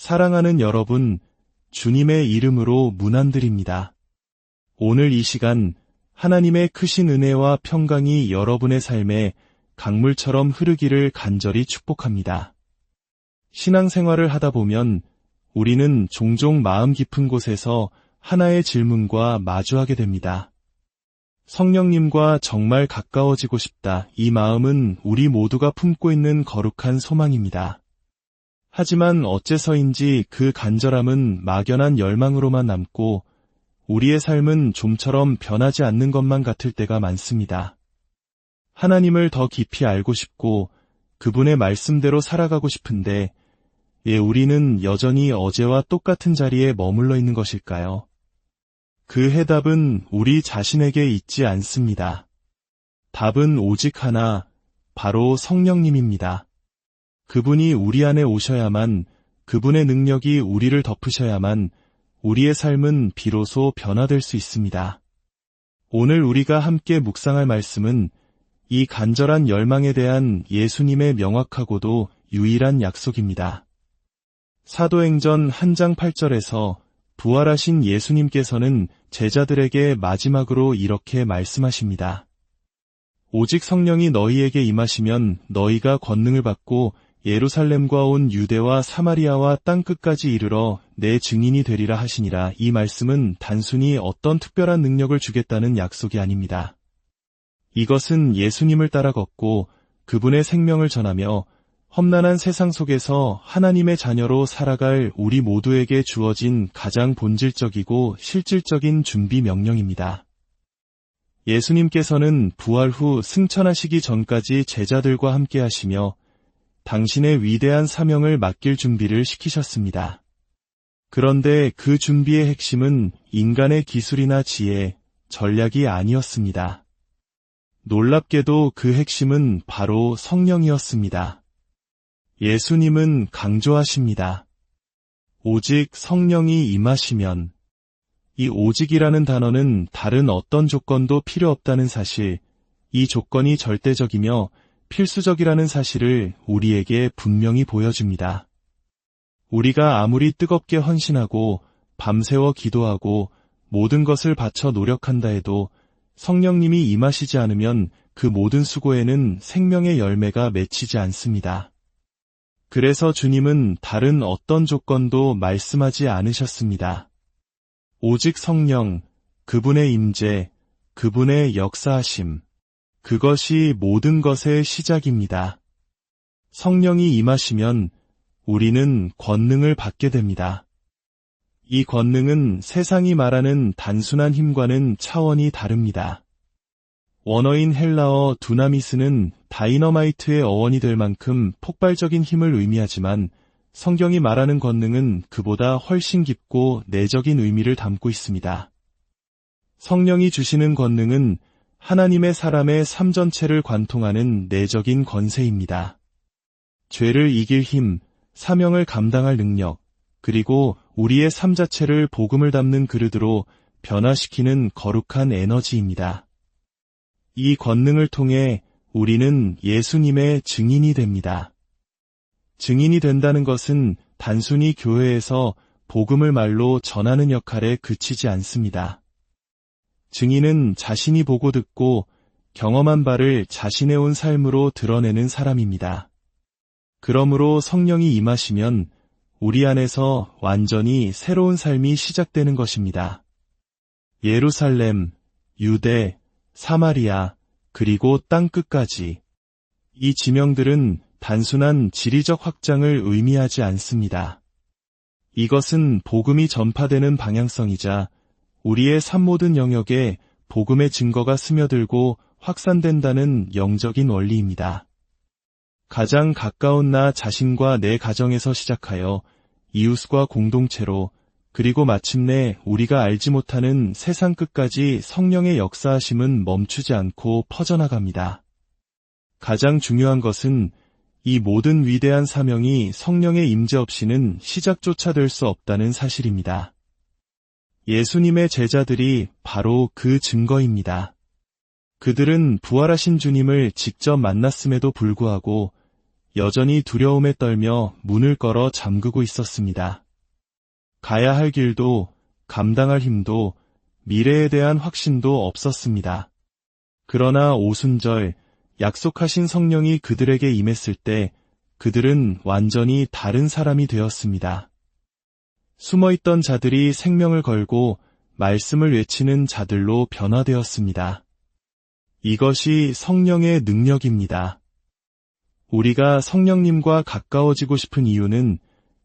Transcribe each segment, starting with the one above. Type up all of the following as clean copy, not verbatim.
사랑하는 여러분, 주님의 이름으로 문안드립니다. 오늘 이 시간 하나님의 크신 은혜와 평강이 여러분의 삶에 강물처럼 흐르기를 간절히 축복합니다. 신앙생활을 하다 보면 우리는 종종 마음 깊은 곳에서 하나의 질문과 마주하게 됩니다. 성령님과 정말 가까워지고 싶다. 이 마음은 우리 모두가 품고 있는 거룩한 소망입니다. 하지만 어째서인지 그 간절함은 막연한 열망으로만 남고 우리의 삶은 좀처럼 변하지 않는 것만 같을 때가 많습니다. 하나님을 더 깊이 알고 싶고 그분의 말씀대로 살아가고 싶은데 우리는 여전히 어제와 똑같은 자리에 머물러 있는 것일까요? 그 해답은 우리 자신에게 있지 않습니다. 답은 오직 하나, 바로 성령님입니다. 그분이 우리 안에 오셔야만, 그분의 능력이 우리를 덮으셔야만 우리의 삶은 비로소 변화될 수 있습니다. 오늘 우리가 함께 묵상할 말씀은 이 간절한 열망에 대한 예수님의 명확하고도 유일한 약속입니다. 사도행전 1장 8절에서 부활하신 예수님께서는 제자들에게 마지막으로 이렇게 말씀하십니다. 오직 성령이 너희에게 임하시면 너희가 권능을 받고 예루살렘과 온 유대와 사마리아와 땅끝까지 이르러 내 증인이 되리라 하시니라. 이 말씀은 단순히 어떤 특별한 능력을 주겠다는 약속이 아닙니다. 이것은 예수님을 따라 걷고 그분의 생명을 전하며 험난한 세상 속에서 하나님의 자녀로 살아갈 우리 모두에게 주어진 가장 본질적이고 실질적인 준비 명령입니다. 예수님께서는 부활 후 승천하시기 전까지 제자들과 함께 하시며 당신의 위대한 사명을 맡길 준비를 시키셨습니다. 그런데 그 준비의 핵심은 인간의 기술이나 지혜, 전략이 아니었습니다. 놀랍게도 그 핵심은 바로 성령이었습니다. 예수님은 강조하십니다. 오직 성령이 임하시면, 이 오직이라는 단어는 다른 어떤 조건도 필요 없다는 사실, 이 조건이 절대적이며 필수적이라는 사실을 우리에게 분명히 보여줍니다. 우리가 아무리 뜨겁게 헌신하고 밤새워 기도하고 모든 것을 바쳐 노력한다 해도 성령님이 임하시지 않으면 그 모든 수고에는 생명의 열매가 맺히지 않습니다. 그래서 주님은 다른 어떤 조건도 말씀하지 않으셨습니다. 오직 성령, 그분의 임재, 그분의 역사하심, 그것이 모든 것의 시작입니다. 성령이 임하시면 우리는 권능을 받게 됩니다. 이 권능은 세상이 말하는 단순한 힘과는 차원이 다릅니다. 원어인 헬라어 두나미스는 다이너마이트의 어원이 될 만큼 폭발적인 힘을 의미하지만 성경이 말하는 권능은 그보다 훨씬 깊고 내적인 의미를 담고 있습니다. 성령이 주시는 권능은 하나님의 사람의 삶 전체를 관통하는 내적인 권세입니다. 죄를 이길 힘, 사명을 감당할 능력, 그리고 우리의 삶 자체를 복음을 담는 그릇으로 변화시키는 거룩한 에너지입니다. 이 권능을 통해 우리는 예수님의 증인이 됩니다. 증인이 된다는 것은 단순히 교회에서 복음을 말로 전하는 역할에 그치지 않습니다. 증인은 자신이 보고 듣고 경험한 바를 자신의 온 삶으로 드러내는 사람입니다. 그러므로 성령이 임하시면 우리 안에서 완전히 새로운 삶이 시작되는 것입니다. 예루살렘, 유대, 사마리아, 그리고 땅끝까지. 이 지명들은 단순한 지리적 확장을 의미하지 않습니다. 이것은 복음이 전파되는 방향성이자 우리의 삶 모든 영역에 복음의 증거가 스며들고 확산된다는 영적인 원리입니다. 가장 가까운 나 자신과 내 가정에서 시작하여 이웃과 공동체로 그리고 마침내 우리가 알지 못하는 세상 끝까지 성령의 역사하심은 멈추지 않고 퍼져나갑니다. 가장 중요한 것은 이 모든 위대한 사명이 성령의 임재 없이는 시작조차 될 수 없다는 사실입니다. 예수님의 제자들이 바로 그 증거입니다. 그들은 부활하신 주님을 직접 만났음에도 불구하고 여전히 두려움에 떨며 문을 걸어 잠그고 있었습니다. 가야 할 길도 감당할 힘도 미래에 대한 확신도 없었습니다. 그러나 오순절 약속하신 성령이 그들에게 임했을 때 그들은 완전히 다른 사람이 되었습니다. 숨어있던 자들이 생명을 걸고 말씀을 외치는 자들로 변화되었습니다. 이것이 성령의 능력입니다. 우리가 성령님과 가까워지고 싶은 이유는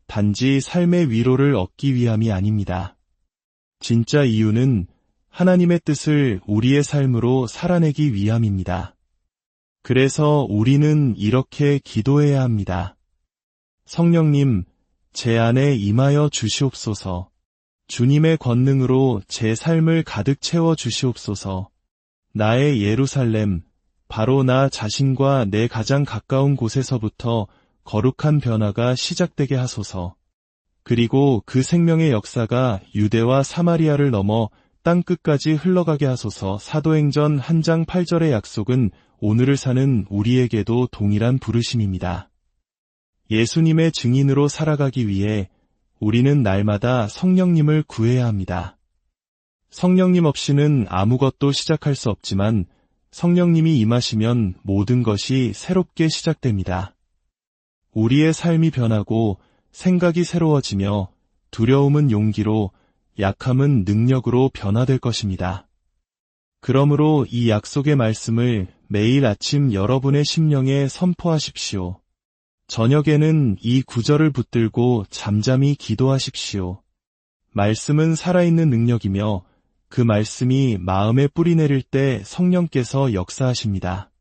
단지 삶의 위로를 얻기 위함이 아닙니다. 진짜 이유는 하나님의 뜻을 우리의 삶으로 살아내기 위함입니다. 그래서 우리는 이렇게 기도해야 합니다. 성령님, 제 안에 임하여 주시옵소서. 주님의 권능으로 제 삶을 가득 채워 주시옵소서. 나의 예루살렘, 바로 나 자신과 내 가장 가까운 곳에서부터 거룩한 변화가 시작되게 하소서. 그리고 그 생명의 역사가 유대와 사마리아를 넘어 땅끝까지 흘러가게 하소서. 사도행전 1장 8절의 약속은 오늘을 사는 우리에게도 동일한 부르심입니다. 예수님의 증인으로 살아가기 위해 우리는 날마다 성령님을 구해야 합니다. 성령님 없이는 아무것도 시작할 수 없지만 성령님이 임하시면 모든 것이 새롭게 시작됩니다. 우리의 삶이 변하고 생각이 새로워지며 두려움은 용기로, 약함은 능력으로 변화될 것입니다. 그러므로 이 약속의 말씀을 매일 아침 여러분의 심령에 선포하십시오. 저녁에는 이 구절을 붙들고 잠잠히 기도하십시오. 말씀은 살아있는 능력이며 그 말씀이 마음에 뿌리내릴 때 성령께서 역사하십니다.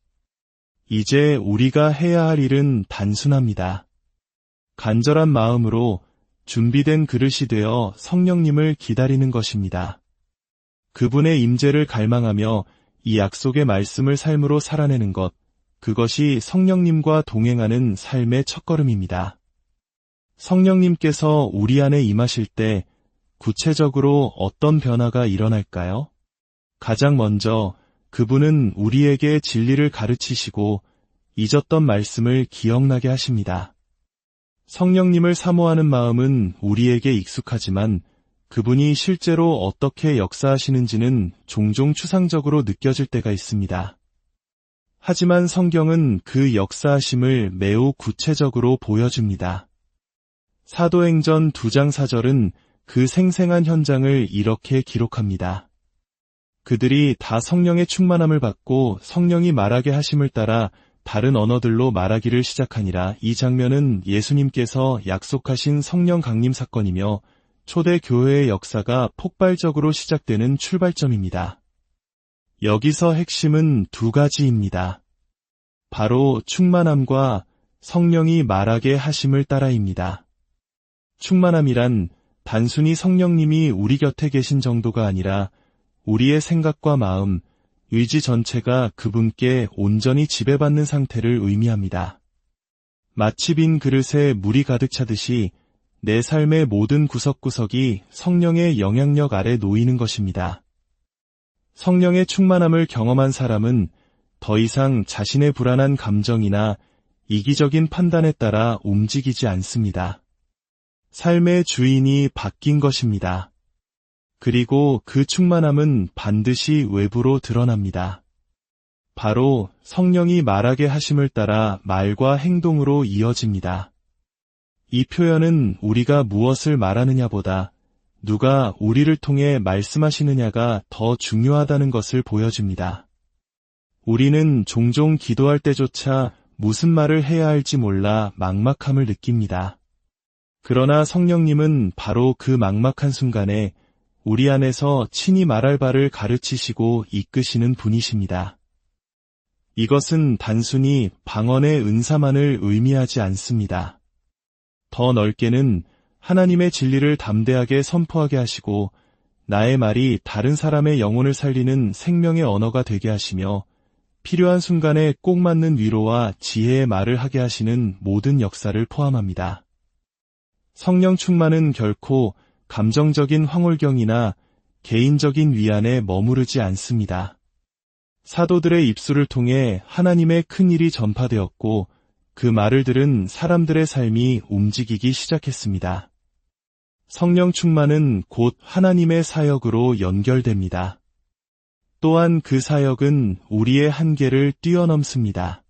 이제 우리가 해야 할 일은 단순합니다. 간절한 마음으로 준비된 그릇이 되어 성령님을 기다리는 것입니다. 그분의 임재를 갈망하며 이 약속의 말씀을 삶으로 살아내는 것, 그것이 성령님과 동행하는 삶의 첫걸음입니다. 성령님께서 우리 안에 임하실 때 구체적으로 어떤 변화가 일어날까요? 가장 먼저 그분은 우리에게 진리를 가르치시고 잊었던 말씀을 기억나게 하십니다. 성령님을 사모하는 마음은 우리에게 익숙하지만 그분이 실제로 어떻게 역사하시는지는 종종 추상적으로 느껴질 때가 있습니다. 하지만 성경은 그 역사하심을 매우 구체적으로 보여줍니다. 사도행전 2장 4절은 그 생생한 현장을 이렇게 기록합니다. 그들이 다 성령의 충만함을 받고 성령이 말하게 하심을 따라 다른 언어들로 말하기를 시작하니라. 이 장면은 예수님께서 약속하신 성령 강림 사건이며 초대 교회의 역사가 폭발적으로 시작되는 출발점입니다. 여기서 핵심은 두 가지입니다. 바로 충만함과 성령이 말하게 하심을 따라입니다. 충만함이란 단순히 성령님이 우리 곁에 계신 정도가 아니라 우리의 생각과 마음, 의지 전체가 그분께 온전히 지배받는 상태를 의미합니다. 마치 빈 그릇에 물이 가득 차듯이 내 삶의 모든 구석구석이 성령의 영향력 아래 놓이는 것입니다. 성령의 충만함을 경험한 사람은 더 이상 자신의 불안한 감정이나 이기적인 판단에 따라 움직이지 않습니다. 삶의 주인이 바뀐 것입니다. 그리고 그 충만함은 반드시 외부로 드러납니다. 바로 성령이 말하게 하심을 따라 말과 행동으로 이어집니다. 이 표현은 우리가 무엇을 말하느냐보다 누가 우리를 통해 말씀하시느냐가 더 중요하다는 것을 보여줍니다. 우리는 종종 기도할 때조차 무슨 말을 해야 할지 몰라 막막함을 느낍니다. 그러나 성령님은 바로 그 막막한 순간에 우리 안에서 친히 말할 바를 가르치시고 이끄시는 분이십니다. 이것은 단순히 방언의 은사만을 의미하지 않습니다. 더 넓게는 하나님의 진리를 담대하게 선포하게 하시고 나의 말이 다른 사람의 영혼을 살리는 생명의 언어가 되게 하시며 필요한 순간에 꼭 맞는 위로와 지혜의 말을 하게 하시는 모든 역사를 포함합니다. 성령 충만은 결코 감정적인 황홀경이나 개인적인 위안에 머무르지 않습니다. 사도들의 입술을 통해 하나님의 큰 일이 전파되었고 그 말을 들은 사람들의 삶이 움직이기 시작했습니다. 성령 충만은 곧 하나님의 사역으로 연결됩니다. 또한 그 사역은 우리의 한계를 뛰어넘습니다.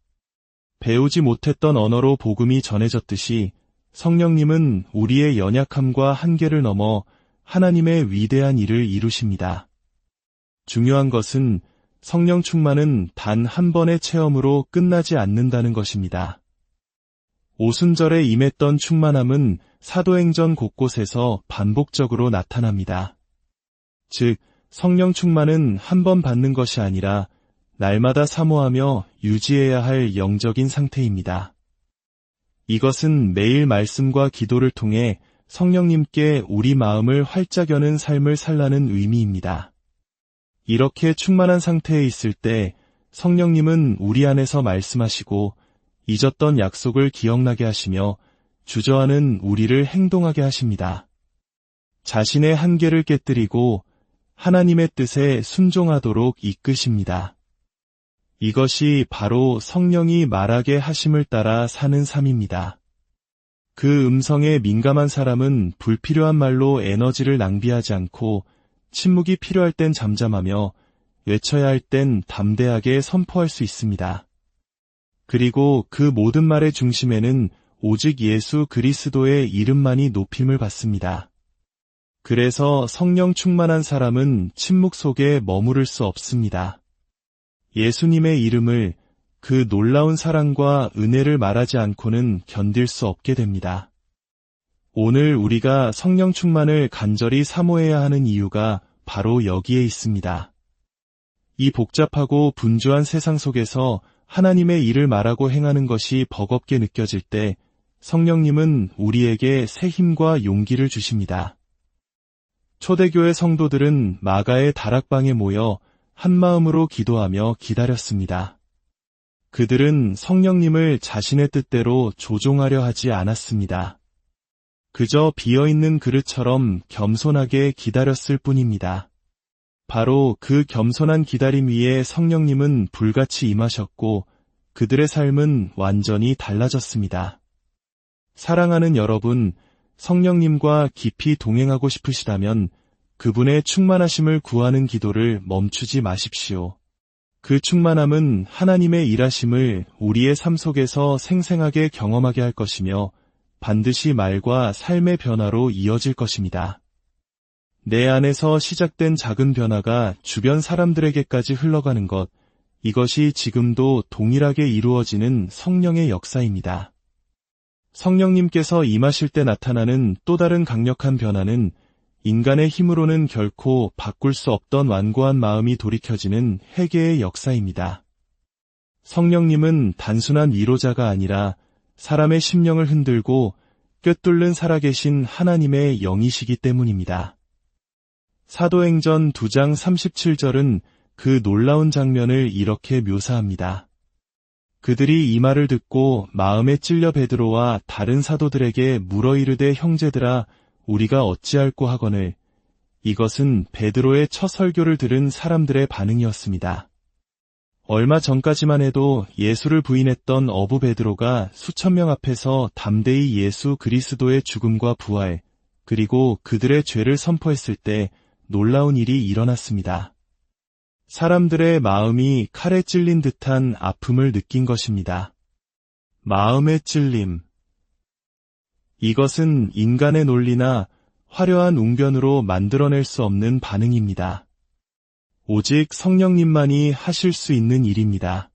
배우지 못했던 언어로 복음이 전해졌듯이 성령님은 우리의 연약함과 한계를 넘어 하나님의 위대한 일을 이루십니다. 중요한 것은 성령 충만은 단 한 번의 체험으로 끝나지 않는다는 것입니다. 오순절에 임했던 충만함은 사도행전 곳곳에서 반복적으로 나타납니다. 즉, 성령 충만은 한 번 받는 것이 아니라 날마다 사모하며 유지해야 할 영적인 상태입니다. 이것은 매일 말씀과 기도를 통해 성령님께 우리 마음을 활짝 여는 삶을 살라는 의미입니다. 이렇게 충만한 상태에 있을 때 성령님은 우리 안에서 말씀하시고 잊었던 약속을 기억나게 하시며 주저하는 우리를 행동하게 하십니다. 자신의 한계를 깨뜨리고 하나님의 뜻에 순종하도록 이끄십니다. 이것이 바로 성령이 말하게 하심을 따라 사는 삶입니다. 그 음성에 민감한 사람은 불필요한 말로 에너지를 낭비하지 않고 침묵이 필요할 땐 잠잠하며 외쳐야 할 땐 담대하게 선포할 수 있습니다. 그리고 그 모든 말의 중심에는 오직 예수 그리스도의 이름만이 높임을 받습니다. 그래서 성령 충만한 사람은 침묵 속에 머무를 수 없습니다. 예수님의 이름을, 그 놀라운 사랑과 은혜를 말하지 않고는 견딜 수 없게 됩니다. 오늘 우리가 성령 충만을 간절히 사모해야 하는 이유가 바로 여기에 있습니다. 이 복잡하고 분주한 세상 속에서 하나님의 일을 말하고 행하는 것이 버겁게 느껴질 때 성령님은 우리에게 새 힘과 용기를 주십니다. 초대교회 성도들은 마가의 다락방에 모여 한마음으로 기도하며 기다렸습니다. 그들은 성령님을 자신의 뜻대로 조종하려 하지 않았습니다. 그저 비어있는 그릇처럼 겸손하게 기다렸을 뿐입니다. 바로 그 겸손한 기다림 위에 성령님은 불같이 임하셨고 그들의 삶은 완전히 달라졌습니다. 사랑하는 여러분, 성령님과 깊이 동행하고 싶으시다면 그분의 충만하심을 구하는 기도를 멈추지 마십시오. 그 충만함은 하나님의 일하심을 우리의 삶 속에서 생생하게 경험하게 할 것이며 반드시 말과 삶의 변화로 이어질 것입니다. 내 안에서 시작된 작은 변화가 주변 사람들에게까지 흘러가는 것, 이것이 지금도 동일하게 이루어지는 성령의 역사입니다. 성령님께서 임하실 때 나타나는 또 다른 강력한 변화는 인간의 힘으로는 결코 바꿀 수 없던 완고한 마음이 돌이켜지는 회개의 역사입니다. 성령님은 단순한 위로자가 아니라 사람의 심령을 흔들고 꿰뚫는 살아계신 하나님의 영이시기 때문입니다. 사도행전 2장 37절은 그 놀라운 장면을 이렇게 묘사합니다. 그들이 이 말을 듣고 마음에 찔려 베드로와 다른 사도들에게 물어 이르되 형제들아 우리가 어찌할꼬 하거늘. 이것은 베드로의 첫 설교를 들은 사람들의 반응이었습니다. 얼마 전까지만 해도 예수를 부인했던 어부 베드로가 수천 명 앞에서 담대히 예수 그리스도의 죽음과 부활, 그리고 그들의 죄를 선포했을 때 놀라운 일이 일어났습니다. 사람들의 마음이 칼에 찔린 듯한 아픔을 느낀 것입니다. 마음의 찔림. 이것은 인간의 논리나 화려한 웅변으로 만들어낼 수 없는 반응입니다. 오직 성령님만이 하실 수 있는 일입니다.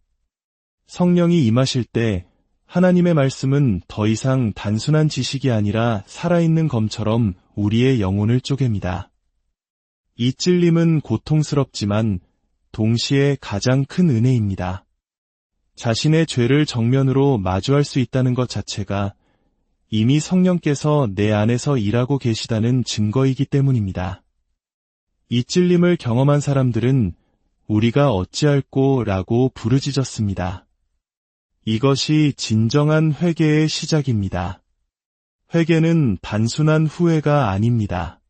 성령이 임하실 때 하나님의 말씀은 더 이상 단순한 지식이 아니라 살아있는 검처럼 우리의 영혼을 쪼갭니다. 이 찔림은 고통스럽지만 동시에 가장 큰 은혜입니다. 자신의 죄를 정면으로 마주할 수 있다는 것 자체가 이미 성령께서 내 안에서 일하고 계시다는 증거이기 때문입니다. 이 찔림을 경험한 사람들은 우리가 어찌할꼬 라고 부르짖었습니다. 이것이 진정한 회개의 시작입니다. 회개는 단순한 후회가 아닙니다.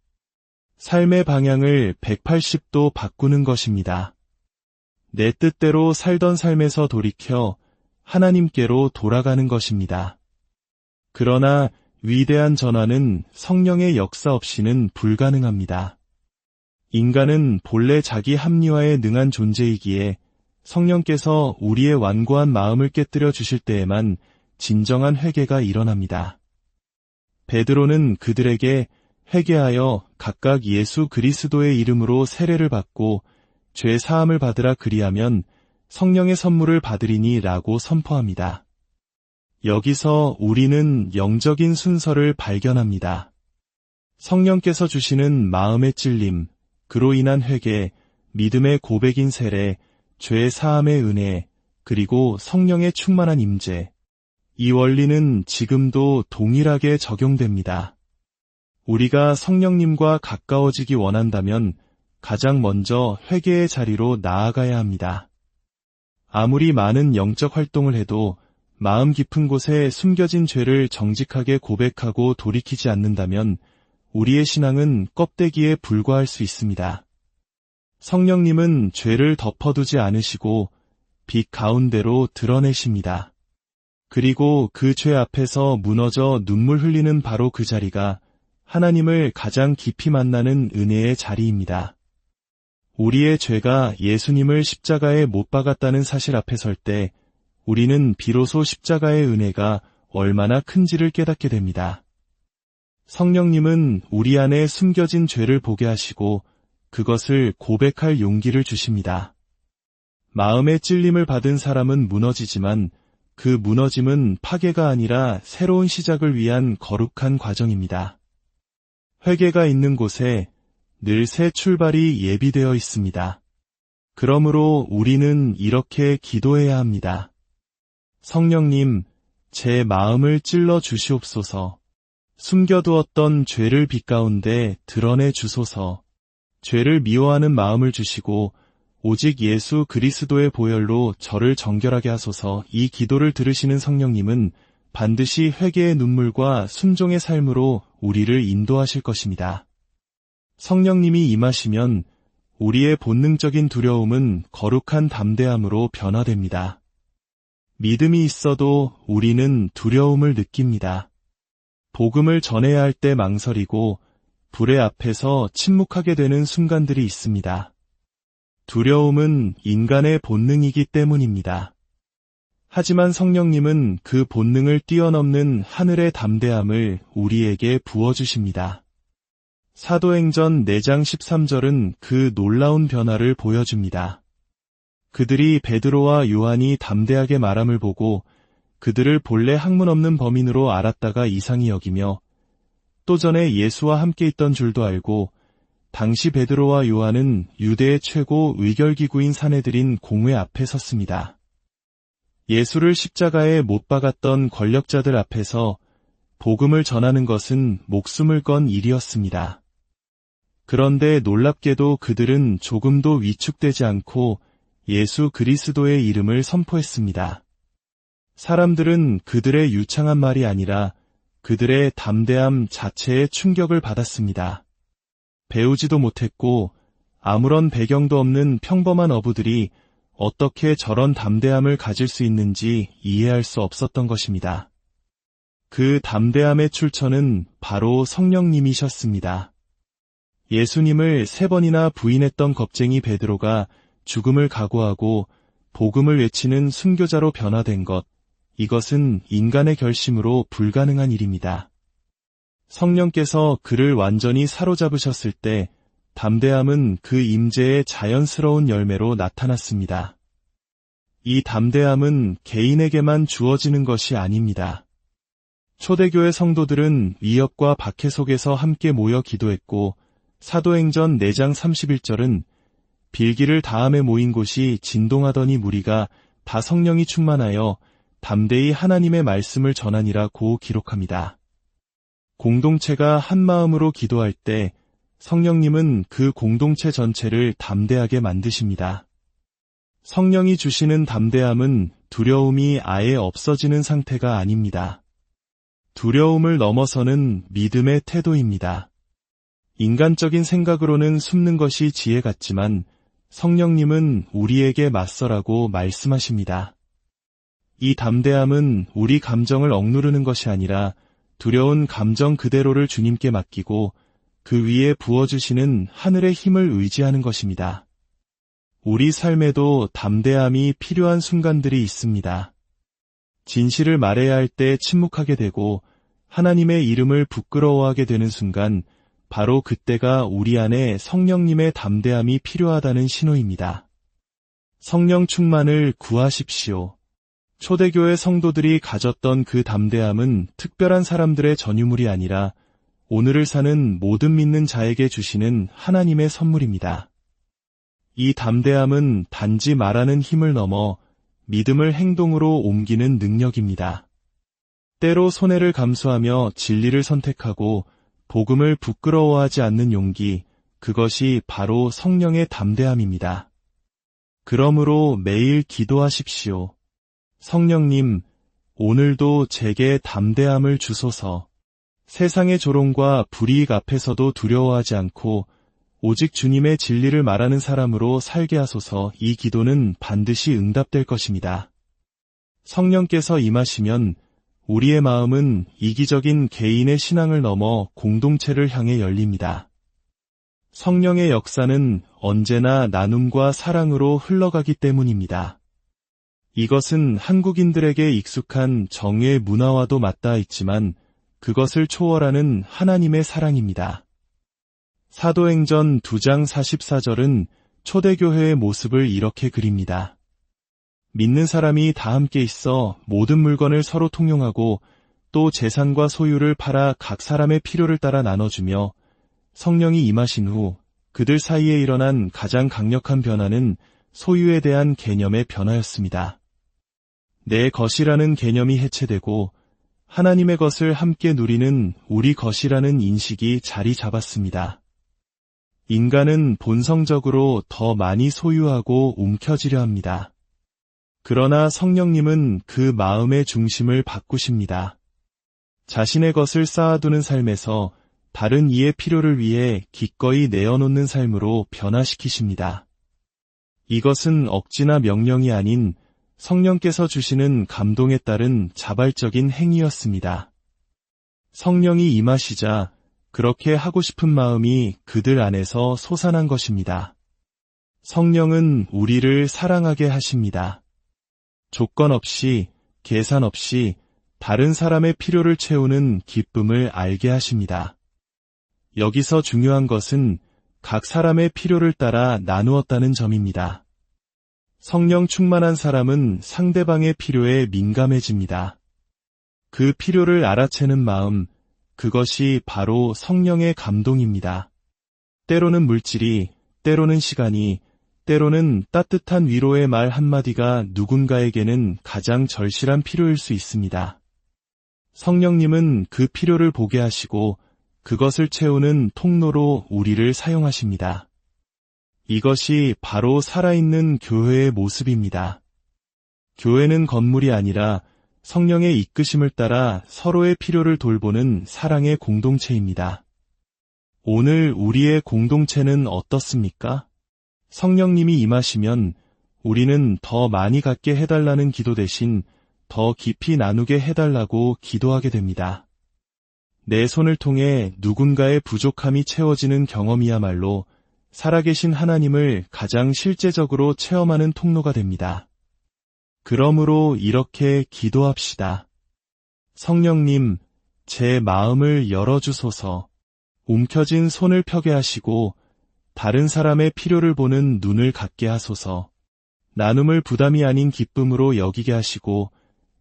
삶의 방향을 180도 바꾸는 것입니다. 내 뜻대로 살던 삶에서 돌이켜 하나님께로 돌아가는 것입니다. 그러나 위대한 전환은 성령의 역사 없이는 불가능합니다. 인간은 본래 자기 합리화에 능한 존재이기에 성령께서 우리의 완고한 마음을 깨뜨려 주실 때에만 진정한 회개가 일어납니다. 베드로는 그들에게 회개하여 각각 예수 그리스도의 이름으로 세례를 받고 죄 사함을 받으라 그리하면 성령의 선물을 받으리니 라고 선포합니다. 여기서 우리는 영적인 순서를 발견합니다. 성령께서 주시는 마음의 찔림, 그로 인한 회개, 믿음의 고백인 세례, 죄 사함의 은혜, 그리고 성령의 충만한 임재. 이 원리는 지금도 동일하게 적용됩니다. 우리가 성령님과 가까워지기 원한다면 가장 먼저 회개의 자리로 나아가야 합니다. 아무리 많은 영적 활동을 해도 마음 깊은 곳에 숨겨진 죄를 정직하게 고백하고 돌이키지 않는다면 우리의 신앙은 껍데기에 불과할 수 있습니다. 성령님은 죄를 덮어두지 않으시고 빛 가운데로 드러내십니다. 그리고 그 죄 앞에서 무너져 눈물 흘리는 바로 그 자리가 하나님을 가장 깊이 만나는 은혜의 자리입니다. 우리의 죄가 예수님을 십자가에 못 박았다는 사실 앞에 설 때 우리는 비로소 십자가의 은혜가 얼마나 큰지를 깨닫게 됩니다. 성령님은 우리 안에 숨겨진 죄를 보게 하시고 그것을 고백할 용기를 주십니다. 마음의 찔림을 받은 사람은 무너지지만 그 무너짐은 파괴가 아니라 새로운 시작을 위한 거룩한 과정입니다. 회개가 있는 곳에 늘 새 출발이 예비되어 있습니다. 그러므로 우리는 이렇게 기도해야 합니다. 성령님, 제 마음을 찔러 주시옵소서. 숨겨두었던 죄를 빛 가운데 드러내 주소서. 죄를 미워하는 마음을 주시고 오직 예수 그리스도의 보혈로 저를 정결하게 하소서. 이 기도를 들으시는 성령님은 반드시 회개의 눈물과 순종의 삶으로 우리를 인도하실 것입니다. 성령님이 임하시면 우리의 본능적인 두려움은 거룩한 담대함으로 변화됩니다. 믿음이 있어도 우리는 두려움을 느낍니다. 복음을 전해야 할 때 망설이고 불의 앞에서 침묵하게 되는 순간들이 있습니다. 두려움은 인간의 본능이기 때문입니다. 하지만 성령님은 그 본능을 뛰어넘는 하늘의 담대함을 우리에게 부어주십니다. 사도행전 4장 13절은 그 놀라운 변화를 보여줍니다. 그들이 베드로와 요한이 담대하게 말함을 보고 그들을 본래 학문 없는 범인으로 알았다가 이상히 여기며 또 전에 예수와 함께 있던 줄도 알고 당시 베드로와 요한은 유대의 최고 의결기구인 사내들인 공회 앞에 섰습니다. 예수를 십자가에 못 박았던 권력자들 앞에서 복음을 전하는 것은 목숨을 건 일이었습니다. 그런데 놀랍게도 그들은 조금도 위축되지 않고 예수 그리스도의 이름을 선포했습니다. 사람들은 그들의 유창한 말이 아니라 그들의 담대함 자체에 충격을 받았습니다. 배우지도 못했고 아무런 배경도 없는 평범한 어부들이 어떻게 저런 담대함을 가질 수 있는지 이해할 수 없었던 것입니다. 그 담대함의 출처는 바로 성령님이셨습니다. 예수님을 3번이나 부인했던 겁쟁이 베드로가 죽음을 각오하고 복음을 외치는 순교자로 변화된 것, 이것은 인간의 결심으로 불가능한 일입니다. 성령께서 그를 완전히 사로잡으셨을 때 담대함은 그 임재의 자연스러운 열매로 나타났습니다. 이 담대함은 개인에게만 주어지는 것이 아닙니다. 초대교회 성도들은 위협과 박해 속에서 함께 모여 기도했고 사도행전 4장 31절은 빌기를 다함에 모인 곳이 진동하더니 무리가 다 성령이 충만하여 담대히 하나님의 말씀을 전하니라고 기록합니다. 공동체가 한 마음으로 기도할 때 성령님은 그 공동체 전체를 담대하게 만드십니다. 성령이 주시는 담대함은 두려움이 아예 없어지는 상태가 아닙니다. 두려움을 넘어서는 믿음의 태도입니다. 인간적인 생각으로는 숨는 것이 지혜 같지만 성령님은 우리에게 맞서라고 말씀하십니다. 이 담대함은 우리 감정을 억누르는 것이 아니라 두려운 감정 그대로를 주님께 맡기고 그 위에 부어주시는 하늘의 힘을 의지하는 것입니다. 우리 삶에도 담대함이 필요한 순간들이 있습니다. 진실을 말해야 할 때 침묵하게 되고 하나님의 이름을 부끄러워하게 되는 순간, 바로 그때가 우리 안에 성령님의 담대함이 필요하다는 신호입니다. 성령 충만을 구하십시오. 초대교회 성도들이 가졌던 그 담대함은 특별한 사람들의 전유물이 아니라 오늘을 사는 모든 믿는 자에게 주시는 하나님의 선물입니다. 이 담대함은 단지 말하는 힘을 넘어 믿음을 행동으로 옮기는 능력입니다. 때로 손해를 감수하며 진리를 선택하고 복음을 부끄러워하지 않는 용기, 그것이 바로 성령의 담대함입니다. 그러므로 매일 기도하십시오. 성령님, 오늘도 제게 담대함을 주소서. 세상의 조롱과 불이익 앞에서도 두려워하지 않고 오직 주님의 진리를 말하는 사람으로 살게 하소서. 이 기도는 반드시 응답될 것입니다. 성령께서 임하시면 우리의 마음은 이기적인 개인의 신앙을 넘어 공동체를 향해 열립니다. 성령의 역사는 언제나 나눔과 사랑으로 흘러가기 때문입니다. 이것은 한국인들에게 익숙한 정의 문화와도 맞닿아 있지만 그것을 초월하는 하나님의 사랑입니다. 사도행전 2장 44절은 초대교회의 모습을 이렇게 그립니다. 믿는 사람이 다 함께 있어 모든 물건을 서로 통용하고 또 재산과 소유를 팔아 각 사람의 필요를 따라 나눠주며 성령이 임하신 후 그들 사이에 일어난 가장 강력한 변화는 소유에 대한 개념의 변화였습니다. 내 것이라는 개념이 해체되고 하나님의 것을 함께 누리는 우리 것이라는 인식이 자리 잡았습니다. 인간은 본성적으로 더 많이 소유하고 움켜쥐려 합니다. 그러나 성령님은 그 마음의 중심을 바꾸십니다. 자신의 것을 쌓아두는 삶에서 다른 이의 필요를 위해 기꺼이 내어놓는 삶으로 변화시키십니다. 이것은 억지나 명령이 아닌 성령께서 주시는 감동에 따른 자발적인 행위였습니다. 성령이 임하시자 그렇게 하고 싶은 마음이 그들 안에서 솟아난 것입니다. 성령은 우리를 사랑하게 하십니다. 조건 없이, 계산 없이 다른 사람의 필요를 채우는 기쁨을 알게 하십니다. 여기서 중요한 것은 각 사람의 필요를 따라 나누었다는 점입니다. 성령 충만한 사람은 상대방의 필요에 민감해집니다. 그 필요를 알아채는 마음, 그것이 바로 성령의 감동입니다. 때로는 물질이, 때로는 시간이, 때로는 따뜻한 위로의 말 한마디가 누군가에게는 가장 절실한 필요일 수 있습니다. 성령님은 그 필요를 보게 하시고 그것을 채우는 통로로 우리를 사용하십니다. 이것이 바로 살아있는 교회의 모습입니다. 교회는 건물이 아니라 성령의 이끄심을 따라 서로의 필요를 돌보는 사랑의 공동체입니다. 오늘 우리의 공동체는 어떻습니까? 성령님이 임하시면 우리는 더 많이 갖게 해달라는 기도 대신 더 깊이 나누게 해달라고 기도하게 됩니다. 내 손을 통해 누군가의 부족함이 채워지는 경험이야말로 살아계신 하나님을 가장 실제적으로 체험하는 통로가 됩니다. 그러므로 이렇게 기도합시다. 성령님, 제 마음을 열어주소서. 움켜진 손을 펴게 하시고 다른 사람의 필요를 보는 눈을 갖게 하소서. 나눔을 부담이 아닌 기쁨으로 여기게 하시고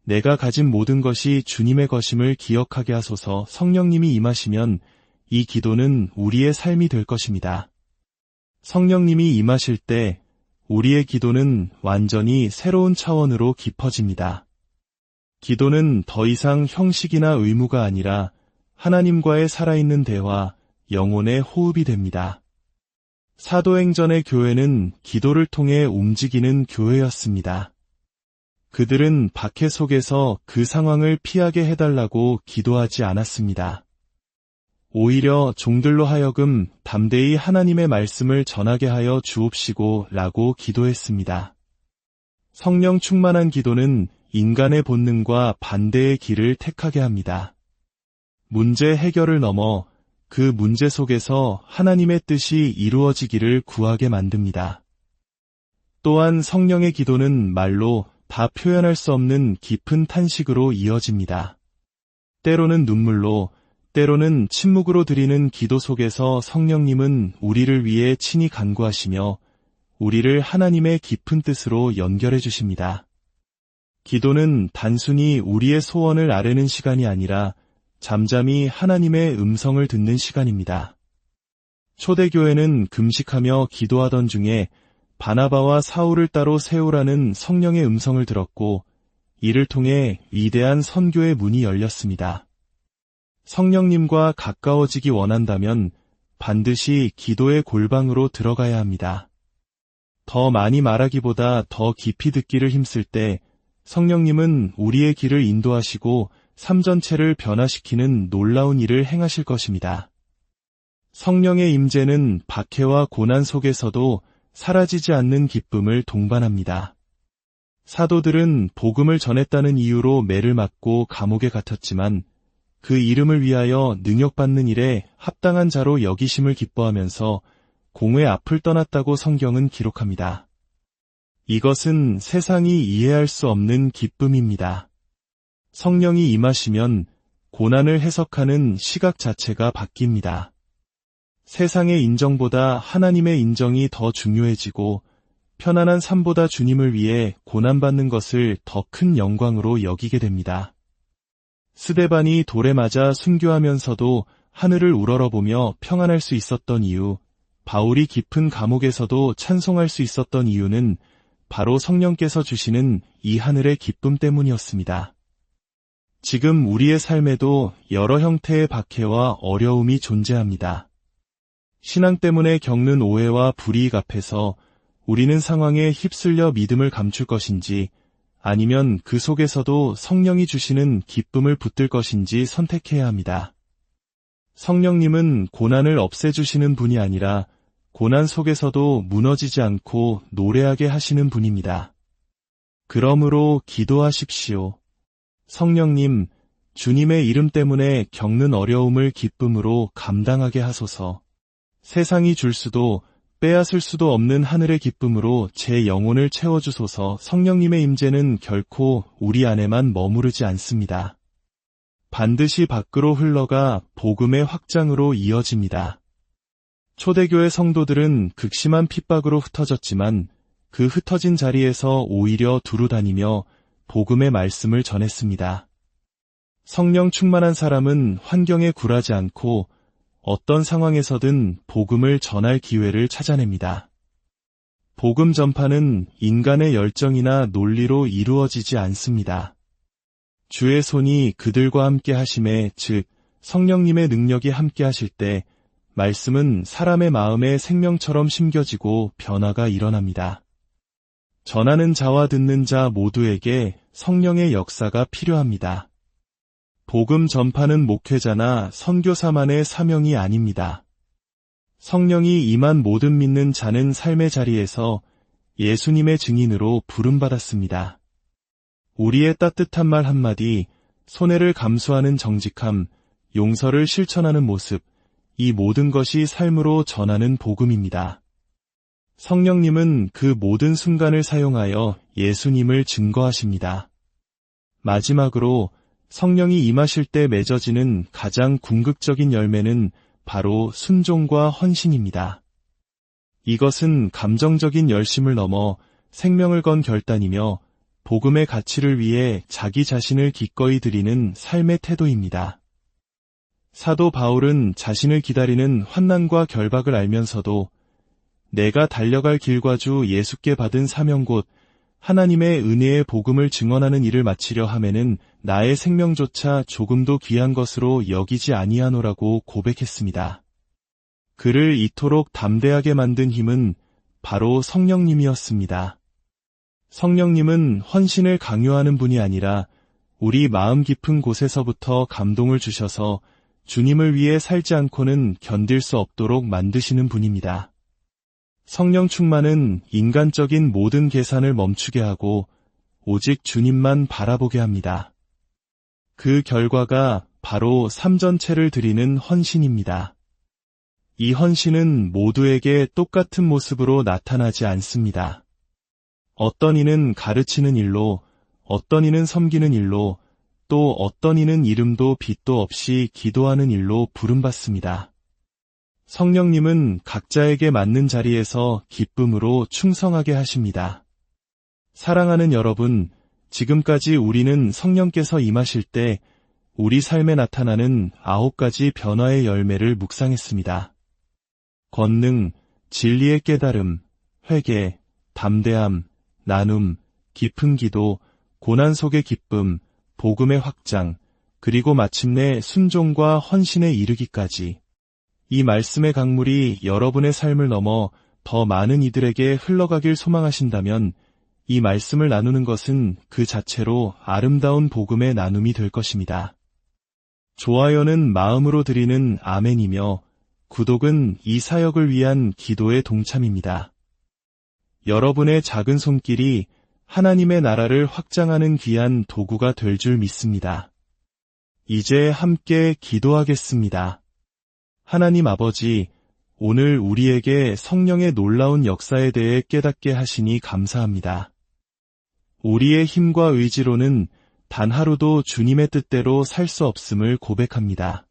내가 가진 모든 것이 주님의 것임을 기억하게 하소서. 성령님이 임하시면 이 기도는 우리의 삶이 될 것입니다. 성령님이 임하실 때 우리의 기도는 완전히 새로운 차원으로 깊어집니다. 기도는 더 이상 형식이나 의무가 아니라 하나님과의 살아있는 대화, 영혼의 호흡이 됩니다. 사도행전의 교회는 기도를 통해 움직이는 교회였습니다. 그들은 박해 속에서 그 상황을 피하게 해달라고 기도하지 않았습니다. 오히려 종들로 하여금 담대히 하나님의 말씀을 전하게 하여 주옵시고 라고 기도했습니다. 성령 충만한 기도는 인간의 본능과 반대의 길을 택하게 합니다. 문제 해결을 넘어 그 문제 속에서 하나님의 뜻이 이루어지기를 구하게 만듭니다. 또한 성령의 기도는 말로 다 표현할 수 없는 깊은 탄식으로 이어집니다. 때로는 눈물로, 때로는 침묵으로 드리는 기도 속에서 성령님은 우리를 위해 친히 간구하시며 우리를 하나님의 깊은 뜻으로 연결해 주십니다. 기도는 단순히 우리의 소원을 아뢰는 시간이 아니라 잠잠히 하나님의 음성을 듣는 시간입니다. 초대교회는 금식하며 기도하던 중에 바나바와 사울을 따로 세우라는 성령의 음성을 들었고 이를 통해 위대한 선교의 문이 열렸습니다. 성령님과 가까워지기 원한다면 반드시 기도의 골방으로 들어가야 합니다. 더 많이 말하기보다 더 깊이 듣기를 힘쓸 때 성령님은 우리의 길을 인도하시고 삶 전체를 변화시키는 놀라운 일을 행하실 것입니다. 성령의 임재는 박해와 고난 속에서도 사라지지 않는 기쁨을 동반합니다. 사도들은 복음을 전했다는 이유로 매를 맞고 감옥에 갇혔지만 그 이름을 위하여 능력받는 일에 합당한 자로 여기심을 기뻐하면서 공의 앞을 떠났다고 성경은 기록합니다. 이것은 세상이 이해할 수 없는 기쁨입니다. 성령이 임하시면 고난을 해석하는 시각 자체가 바뀝니다. 세상의 인정보다 하나님의 인정이 더 중요해지고 편안한 삶보다 주님을 위해 고난받는 것을 더 큰 영광으로 여기게 됩니다. 스데반이 돌에 맞아 순교하면서도 하늘을 우러러보며 평안할 수 있었던 이유, 바울이 깊은 감옥에서도 찬송할 수 있었던 이유는 바로 성령께서 주시는 이 하늘의 기쁨 때문이었습니다. 지금 우리의 삶에도 여러 형태의 박해와 어려움이 존재합니다. 신앙 때문에 겪는 오해와 불이익 앞에서 우리는 상황에 휩쓸려 믿음을 감출 것인지 아니면 그 속에서도 성령이 주시는 기쁨을 붙들 것인지 선택해야 합니다. 성령님은 고난을 없애주시는 분이 아니라 고난 속에서도 무너지지 않고 노래하게 하시는 분입니다. 그러므로 기도하십시오. 성령님, 주님의 이름 때문에 겪는 어려움을 기쁨으로 감당하게 하소서. 세상이 줄 수도 빼앗을 수도 없는 하늘의 기쁨으로 제 영혼을 채워주소서. 성령님의 임재는 결코 우리 안에만 머무르지 않습니다. 반드시 밖으로 흘러가 복음의 확장으로 이어집니다. 초대교회 성도들은 극심한 핍박으로 흩어졌지만 그 흩어진 자리에서 오히려 두루 다니며 복음의 말씀을 전했습니다. 성령 충만한 사람은 환경에 굴하지 않고 어떤 상황에서든 복음을 전할 기회를 찾아냅니다. 복음 전파는 인간의 열정이나 논리로 이루어지지 않습니다. 주의 손이 그들과 함께 하심에, 즉 성령님의 능력이 함께 하실 때 말씀은 사람의 마음에 생명처럼 심겨지고 변화가 일어납니다. 전하는 자와 듣는 자 모두에게 성령의 역사가 필요합니다. 복음 전파는 목회자나 선교사만의 사명이 아닙니다. 성령이 임한 모든 믿는 자는 삶의 자리에서 예수님의 증인으로 부름받았습니다. 우리의 따뜻한 말 한마디, 손해를 감수하는 정직함, 용서를 실천하는 모습, 이 모든 것이 삶으로 전하는 복음입니다. 성령님은 그 모든 순간을 사용하여 예수님을 증거하십니다. 마지막으로 성령이 임하실 때 맺어지는 가장 궁극적인 열매는 바로 순종과 헌신입니다. 이것은 감정적인 열심을 넘어 생명을 건 결단이며 복음의 가치를 위해 자기 자신을 기꺼이 드리는 삶의 태도입니다. 사도 바울은 자신을 기다리는 환난과 결박을 알면서도 내가 달려갈 길과 주 예수께 받은 사명 곧 하나님의 은혜의 복음을 증언하는 일을 마치려 하매는 나의 생명조차 조금도 귀한 것으로 여기지 아니하노라고 고백했습니다. 그를 이토록 담대하게 만든 힘은 바로 성령님이었습니다. 성령님은 헌신을 강요하는 분이 아니라 우리 마음 깊은 곳에서부터 감동을 주셔서 주님을 위해 살지 않고는 견딜 수 없도록 만드시는 분입니다. 성령 충만은 인간적인 모든 계산을 멈추게 하고 오직 주님만 바라보게 합니다. 그 결과가 바로 삶 전체를 드리는 헌신입니다. 이 헌신은 모두에게 똑같은 모습으로 나타나지 않습니다. 어떤 이는 가르치는 일로, 어떤 이는 섬기는 일로, 또 어떤 이는 이름도 빚도 없이 기도하는 일로 부름받습니다. 성령님은 각자에게 맞는 자리에서 기쁨으로 충성하게 하십니다. 사랑하는 여러분, 지금까지 우리는 성령께서 임하실 때 우리 삶에 나타나는 9가지 변화의 열매를 묵상했습니다. 권능, 진리의 깨달음, 회개, 담대함, 나눔, 깊은 기도, 고난 속의 기쁨, 복음의 확장, 그리고 마침내 순종과 헌신에 이르기까지. 이 말씀의 강물이 여러분의 삶을 넘어 더 많은 이들에게 흘러가길 소망하신다면 이 말씀을 나누는 것은 그 자체로 아름다운 복음의 나눔이 될 것입니다. 좋아요는 마음으로 드리는 아멘이며 구독은 이 사역을 위한 기도의 동참입니다. 여러분의 작은 손길이 하나님의 나라를 확장하는 귀한 도구가 될 줄 믿습니다. 이제 함께 기도하겠습니다. 하나님 아버지, 오늘 우리에게 성령의 놀라운 역사에 대해 깨닫게 하시니 감사합니다. 우리의 힘과 의지로는 단 하루도 주님의 뜻대로 살 수 없음을 고백합니다.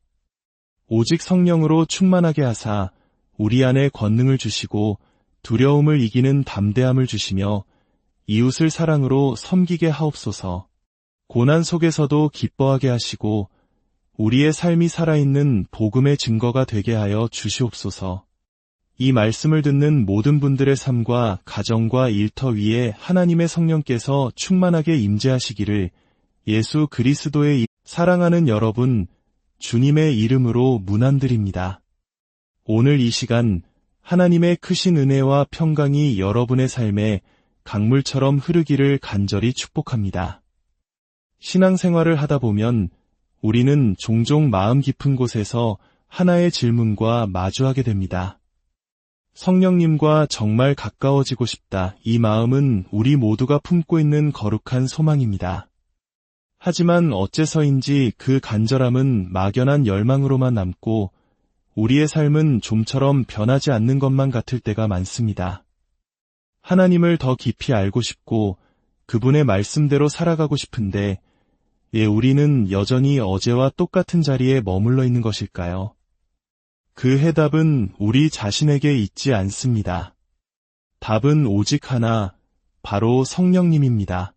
오직 성령으로 충만하게 하사 우리 안에 권능을 주시고 두려움을 이기는 담대함을 주시며 이웃을 사랑으로 섬기게 하옵소서. 고난 속에서도 기뻐하게 하시고 우리의 삶이 살아있는 복음의 증거가 되게 하여 주시옵소서. 이 말씀을 듣는 모든 분들의 삶과 가정과 일터 위에 하나님의 성령께서 충만하게 임재하시기를 예수 그리스도의 사랑하는 여러분, 주님의 이름으로 문안드립니다. 오늘 이 시간 하나님의 크신 은혜와 평강이 여러분의 삶에 강물처럼 흐르기를 간절히 축복합니다. 신앙생활을 하다 보면 우리는 종종 마음 깊은 곳에서 하나의 질문과 마주하게 됩니다. 성령님과 정말 가까워지고 싶다. 이 마음은 우리 모두가 품고 있는 거룩한 소망입니다. 하지만 어째서인지 그 간절함은 막연한 열망으로만 남고 우리의 삶은 좀처럼 변하지 않는 것만 같을 때가 많습니다. 하나님을 더 깊이 알고 싶고 그분의 말씀대로 살아가고 싶은데 우리는 여전히 어제와 똑같은 자리에 머물러 있는 것일까요? 그 해답은 우리 자신에게 있지 않습니다. 답은 오직 하나, 바로 성령님입니다.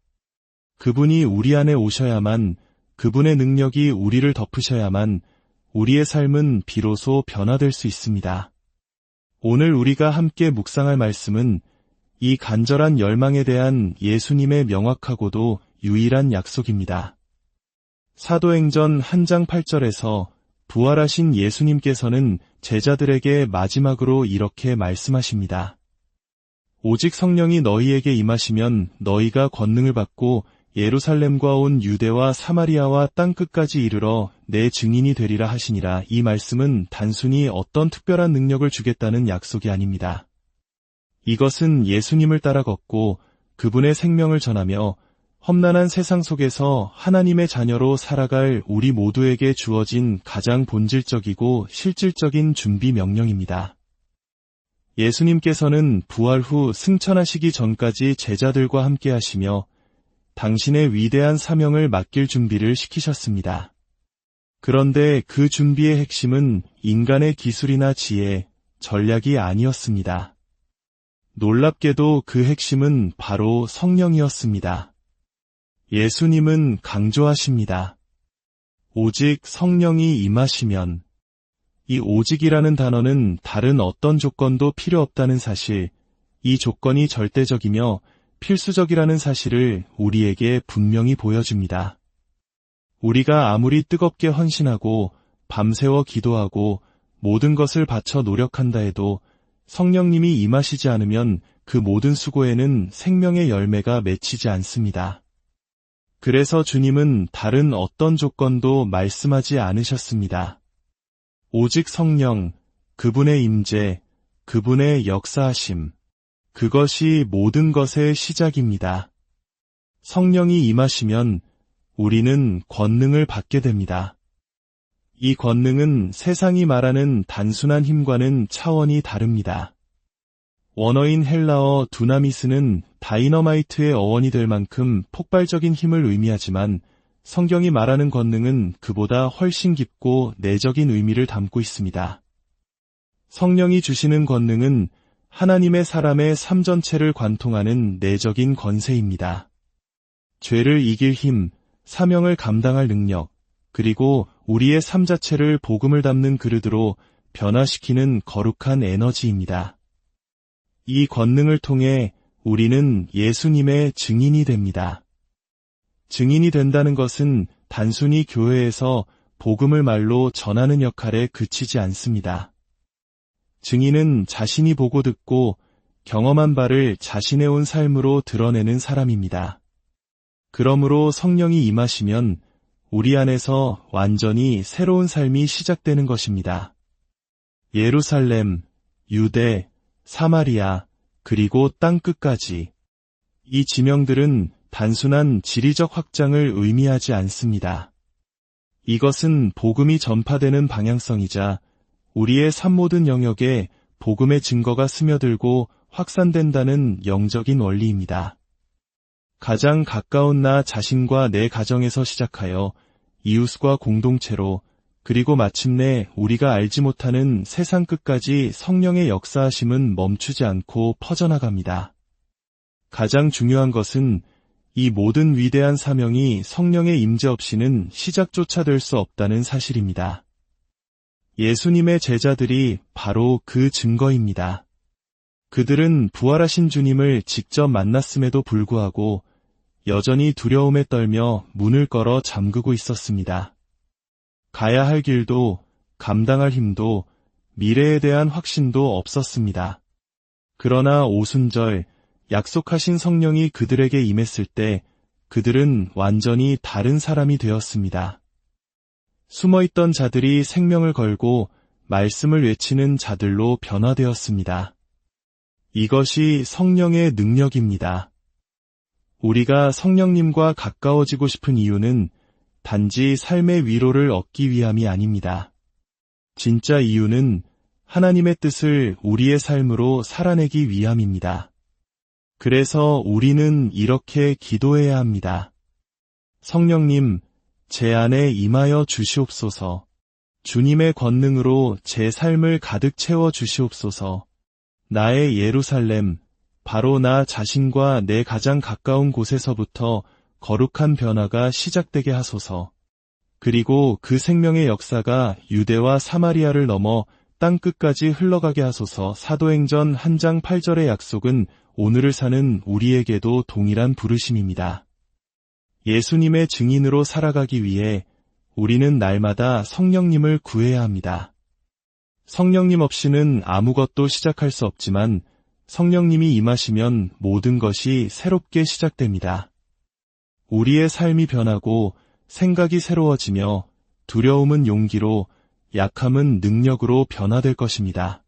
그분이 우리 안에 오셔야만, 그분의 능력이 우리를 덮으셔야만 우리의 삶은 비로소 변화될 수 있습니다. 오늘 우리가 함께 묵상할 말씀은 이 간절한 열망에 대한 예수님의 명확하고도 유일한 약속입니다. 사도행전 1장 8절에서 부활하신 예수님께서는 제자들에게 마지막으로 이렇게 말씀하십니다. 오직 성령이 너희에게 임하시면 너희가 권능을 받고 예루살렘과 온 유대와 사마리아와 땅끝까지 이르러 내 증인이 되리라 하시니라. 이 말씀은 단순히 어떤 특별한 능력을 주겠다는 약속이 아닙니다. 이것은 예수님을 따라 걷고 그분의 생명을 전하며 험난한 세상 속에서 하나님의 자녀로 살아갈 우리 모두에게 주어진 가장 본질적이고 실질적인 준비 명령입니다. 예수님께서는 부활 후 승천하시기 전까지 제자들과 함께 하시며 당신의 위대한 사명을 맡길 준비를 시키셨습니다. 그런데 그 준비의 핵심은 인간의 기술이나 지혜, 전략이 아니었습니다. 놀랍게도 그 핵심은 바로 성령이었습니다. 예수님은 강조하십니다. 오직 성령이 임하시면. 이 오직이라는 단어는 다른 어떤 조건도 필요 없다는 사실, 이 조건이 절대적이며 필수적이라는 사실을 우리에게 분명히 보여줍니다. 우리가 아무리 뜨겁게 헌신하고 밤새워 기도하고 모든 것을 바쳐 노력한다 해도 성령님이 임하시지 않으면 그 모든 수고에는 생명의 열매가 맺히지 않습니다. 그래서 주님은 다른 어떤 조건도 말씀하지 않으셨습니다. 오직 성령, 그분의 임재, 그분의 역사하심, 그것이 모든 것의 시작입니다. 성령이 임하시면 우리는 권능을 받게 됩니다. 이 권능은 세상이 말하는 단순한 힘과는 차원이 다릅니다. 원어인 헬라어 두나미스는 다이너마이트의 어원이 될 만큼 폭발적인 힘을 의미하지만 성경이 말하는 권능은 그보다 훨씬 깊고 내적인 의미를 담고 있습니다. 성령이 주시는 권능은 하나님의 사람의 삶 전체를 관통하는 내적인 권세입니다. 죄를 이길 힘, 사명을 감당할 능력, 그리고 우리의 삶 자체를 복음을 담는 그릇으로 변화시키는 거룩한 에너지입니다. 이 권능을 통해 우리는 예수님의 증인이 됩니다. 증인이 된다는 것은 단순히 교회에서 복음을 말로 전하는 역할에 그치지 않습니다. 증인은 자신이 보고 듣고 경험한 바를 자신의 온 삶으로 드러내는 사람입니다. 그러므로 성령이 임하시면 우리 안에서 완전히 새로운 삶이 시작되는 것입니다. 예루살렘, 유대, 사마리아, 그리고 땅끝까지. 이 지명들은 단순한 지리적 확장을 의미하지 않습니다. 이것은 복음이 전파되는 방향성이자 우리의 삶 모든 영역에 복음의 증거가 스며들고 확산된다는 영적인 원리입니다. 가장 가까운 나 자신과 내 가정에서 시작하여 이웃과 공동체로 그리고 마침내 우리가 알지 못하는 세상 끝까지 성령의 역사하심은 멈추지 않고 퍼져나갑니다. 가장 중요한 것은 이 모든 위대한 사명이 성령의 임재 없이는 시작조차 될 수 없다는 사실입니다. 예수님의 제자들이 바로 그 증거입니다. 그들은 부활하신 주님을 직접 만났음에도 불구하고 여전히 두려움에 떨며 문을 걸어 잠그고 있었습니다. 가야 할 길도 감당할 힘도 미래에 대한 확신도 없었습니다. 그러나 오순절 약속하신 성령이 그들에게 임했을 때 그들은 완전히 다른 사람이 되었습니다. 숨어있던 자들이 생명을 걸고 말씀을 외치는 자들로 변화되었습니다. 이것이 성령의 능력입니다. 우리가 성령님과 가까워지고 싶은 이유는 단지 삶의 위로를 얻기 위함이 아닙니다. 진짜 이유는 하나님의 뜻을 우리의 삶으로 살아내기 위함입니다. 그래서 우리는 이렇게 기도해야 합니다. 성령님, 제 안에 임하여 주시옵소서. 주님의 권능으로 제 삶을 가득 채워 주시옵소서. 나의 예루살렘, 바로 나 자신과 내 가장 가까운 곳에서부터 거룩한 변화가 시작되게 하소서. 그리고 그 생명의 역사가 유대와 사마리아를 넘어 땅끝까지 흘러가게 하소서. 사도행전 1장 8절의 약속은 오늘을 사는 우리에게도 동일한 부르심입니다. 예수님의 증인으로 살아가기 위해 우리는 날마다 성령님을 구해야 합니다. 성령님 없이는 아무것도 시작할 수 없지만 성령님이 임하시면 모든 것이 새롭게 시작됩니다. 우리의 삶이 변하고 생각이 새로워지며 두려움은 용기로 약함은 능력으로 변화될 것입니다.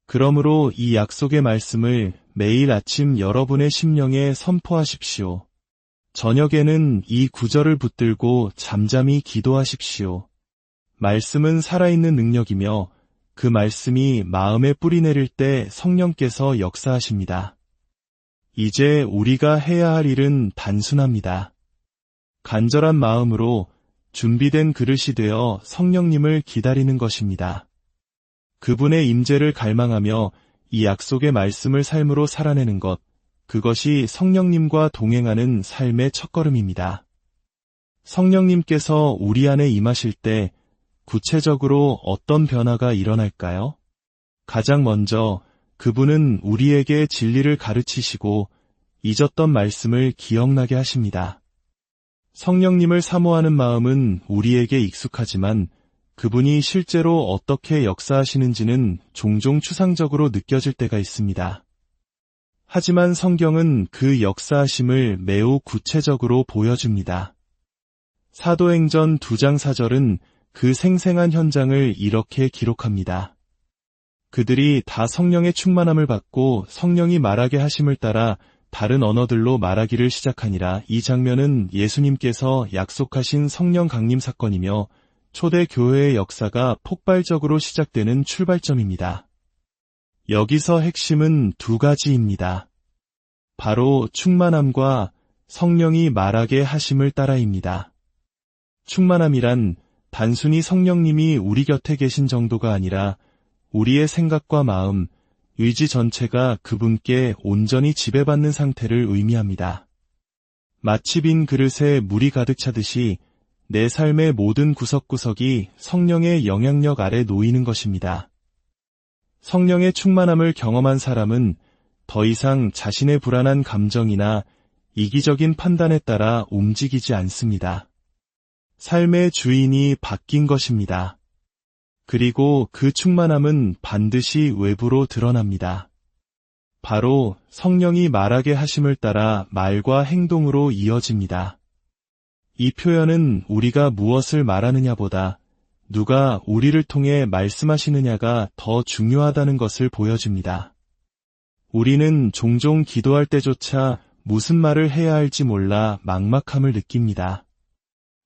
그러므로 이 약속의 말씀을 매일 아침 여러분의 심령에 선포하십시오. 저녁에는 이 구절을 붙들고 잠잠히 기도하십시오. 말씀은 살아있는 능력이며 그 말씀이 마음에 뿌리 내릴 때 성령께서 역사하십니다. 이제 우리가 해야 할 일은 단순합니다. 간절한 마음으로 준비된 그릇이 되어 성령님을 기다리는 것입니다. 그분의 임재를 갈망하며 이 약속의 말씀을 삶으로 살아내는 것, 그것이 성령님과 동행하는 삶의 첫걸음입니다. 성령님께서 우리 안에 임하실 때 구체적으로 어떤 변화가 일어날까요? 가장 먼저 그분은 우리에게 진리를 가르치시고 잊었던 말씀을 기억나게 하십니다. 성령님을 사모하는 마음은 우리에게 익숙하지만 그분이 실제로 어떻게 역사하시는지는 종종 추상적으로 느껴질 때가 있습니다. 하지만 성경은 그 역사하심을 매우 구체적으로 보여줍니다. 사도행전 2장 4절은 그 생생한 현장을 이렇게 기록합니다. 그들이 다 성령의 충만함을 받고 성령이 말하게 하심을 따라 다른 언어들로 말하기를 시작하니라. 이 장면은 예수님께서 약속하신 성령 강림 사건이며 초대 교회의 역사가 폭발적으로 시작되는 출발점입니다. 여기서 핵심은 두 가지입니다. 바로 충만함과 성령이 말하게 하심을 따라입니다. 충만함이란 단순히 성령님이 우리 곁에 계신 정도가 아니라 우리의 생각과 마음, 의지 전체가 그분께 온전히 지배받는 상태를 의미합니다. 마치 빈 그릇에 물이 가득 차듯이 내 삶의 모든 구석구석이 성령의 영향력 아래 놓이는 것입니다. 성령의 충만함을 경험한 사람은 더 이상 자신의 불안한 감정이나 이기적인 판단에 따라 움직이지 않습니다. 삶의 주인이 바뀐 것입니다. 그리고 그 충만함은 반드시 외부로 드러납니다. 바로 성령이 말하게 하심을 따라 말과 행동으로 이어집니다. 이 표현은 우리가 무엇을 말하느냐보다 누가 우리를 통해 말씀하시느냐가 더 중요하다는 것을 보여줍니다. 우리는 종종 기도할 때조차 무슨 말을 해야 할지 몰라 막막함을 느낍니다.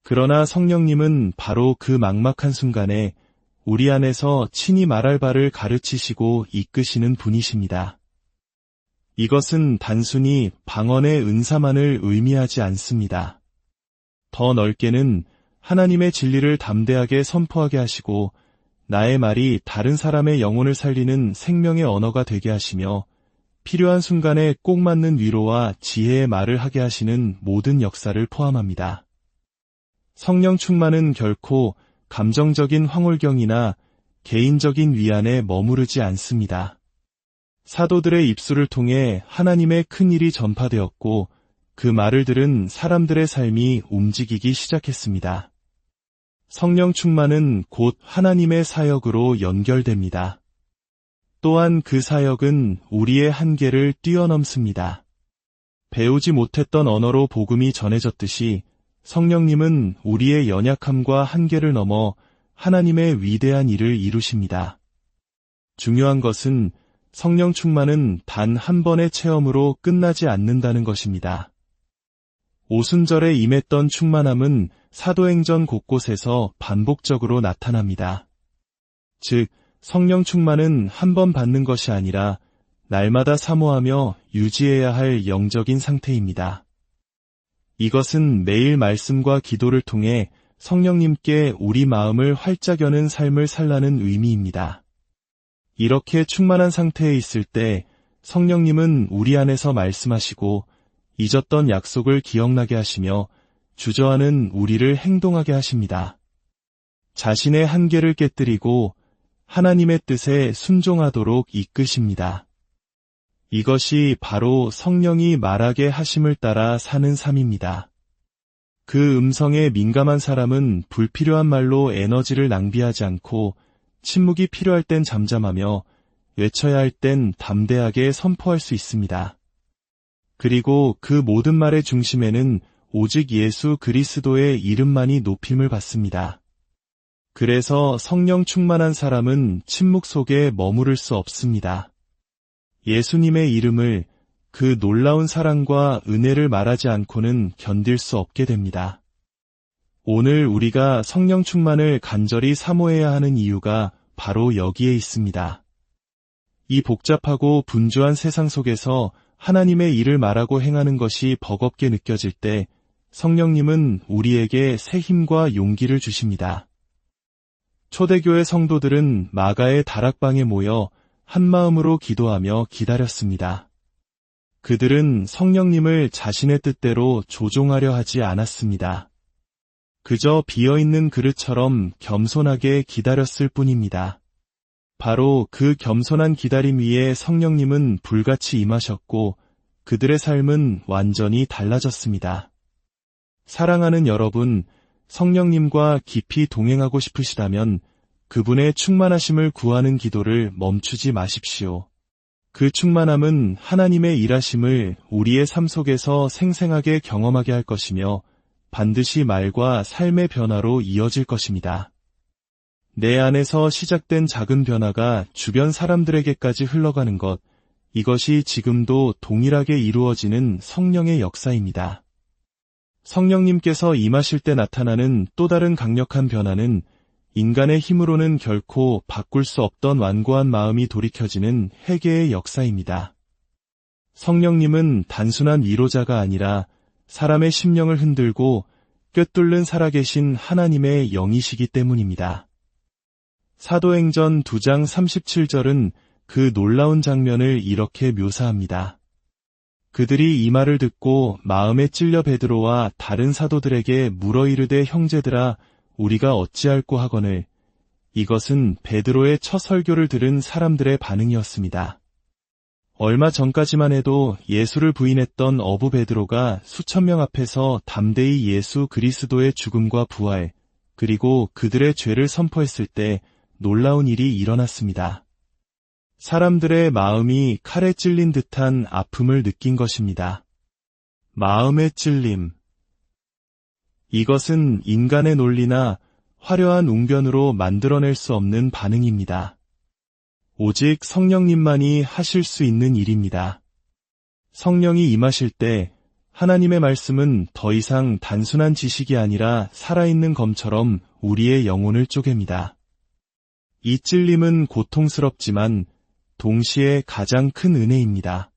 그러나 성령님은 바로 그 막막한 순간에 우리 안에서 친히 말할 바를 가르치시고 이끄시는 분이십니다. 이것은 단순히 방언의 은사만을 의미하지 않습니다. 더 넓게는 하나님의 진리를 담대하게 선포하게 하시고 나의 말이 다른 사람의 영혼을 살리는 생명의 언어가 되게 하시며 필요한 순간에 꼭 맞는 위로와 지혜의 말을 하게 하시는 모든 역사를 포함합니다. 성령 충만은 결코 감정적인 황홀경이나 개인적인 위안에 머무르지 않습니다. 사도들의 입술을 통해 하나님의 큰 일이 전파되었고 그 말을 들은 사람들의 삶이 움직이기 시작했습니다. 성령 충만은 곧 하나님의 사역으로 연결됩니다. 또한 그 사역은 우리의 한계를 뛰어넘습니다. 배우지 못했던 언어로 복음이 전해졌듯이 성령님은 우리의 연약함과 한계를 넘어 하나님의 위대한 일을 이루십니다. 중요한 것은 성령 충만은 단 한 번의 체험으로 끝나지 않는다는 것입니다. 오순절에 임했던 충만함은 사도행전 곳곳에서 반복적으로 나타납니다. 즉, 성령 충만은 한 번 받는 것이 아니라 날마다 사모하며 유지해야 할 영적인 상태입니다. 이것은 매일 말씀과 기도를 통해 성령님께 우리 마음을 활짝 여는 삶을 살라는 의미입니다. 이렇게 충만한 상태에 있을 때 성령님은 우리 안에서 말씀하시고 잊었던 약속을 기억나게 하시며 주저하는 우리를 행동하게 하십니다. 자신의 한계를 깨뜨리고 하나님의 뜻에 순종하도록 이끄십니다. 이것이 바로 성령이 말하게 하심을 따라 사는 삶입니다. 그 음성에 민감한 사람은 불필요한 말로 에너지를 낭비하지 않고 침묵이 필요할 땐 잠잠하며 외쳐야 할 땐 담대하게 선포할 수 있습니다. 그리고 그 모든 말의 중심에는 오직 예수 그리스도의 이름만이 높임을 받습니다. 그래서 성령 충만한 사람은 침묵 속에 머무를 수 없습니다. 예수님의 이름을, 그 놀라운 사랑과 은혜를 말하지 않고는 견딜 수 없게 됩니다. 오늘 우리가 성령 충만을 간절히 사모해야 하는 이유가 바로 여기에 있습니다. 이 복잡하고 분주한 세상 속에서 하나님의 일을 말하고 행하는 것이 버겁게 느껴질 때 성령님은 우리에게 새 힘과 용기를 주십니다. 초대교회 성도들은 마가의 다락방에 모여 한마음으로 기도하며 기다렸습니다. 그들은 성령님을 자신의 뜻대로 조종하려 하지 않았습니다. 그저 비어있는 그릇처럼 겸손하게 기다렸을 뿐입니다. 바로 그 겸손한 기다림 위에 성령님은 불같이 임하셨고 그들의 삶은 완전히 달라졌습니다. 사랑하는 여러분, 성령님과 깊이 동행하고 싶으시다면 그분의 충만하심을 구하는 기도를 멈추지 마십시오. 그 충만함은 하나님의 일하심을 우리의 삶 속에서 생생하게 경험하게 할 것이며 반드시 말과 삶의 변화로 이어질 것입니다. 내 안에서 시작된 작은 변화가 주변 사람들에게까지 흘러가는 것, 이것이 지금도 동일하게 이루어지는 성령의 역사입니다. 성령님께서 임하실 때 나타나는 또 다른 강력한 변화는 인간의 힘으로는 결코 바꿀 수 없던 완고한 마음이 돌이켜지는 회개의 역사입니다. 성령님은 단순한 위로자가 아니라 사람의 심령을 흔들고 꿰뚫는 살아계신 하나님의 영이시기 때문입니다. 사도행전 2장 37절은 그 놀라운 장면을 이렇게 묘사합니다. 그들이 이 말을 듣고 마음에 찔려 베드로와 다른 사도들에게 물어 이르되 형제들아 우리가 어찌할꼬 하거늘. 이것은 베드로의 첫 설교를 들은 사람들의 반응이었습니다. 얼마 전까지만 해도 예수를 부인했던 어부 베드로가 수천 명 앞에서 담대히 예수 그리스도의 죽음과 부활, 그리고 그들의 죄를 선포했을 때 놀라운 일이 일어났습니다. 사람들의 마음이 칼에 찔린 듯한 아픔을 느낀 것입니다. 마음의 찔림. 이것은 인간의 논리나 화려한 웅변으로 만들어낼 수 없는 반응입니다. 오직 성령님만이 하실 수 있는 일입니다. 성령이 임하실 때 하나님의 말씀은 더 이상 단순한 지식이 아니라 살아있는 검처럼 우리의 영혼을 쪼갭니다. 이 찔림은 고통스럽지만 동시에 가장 큰 은혜입니다.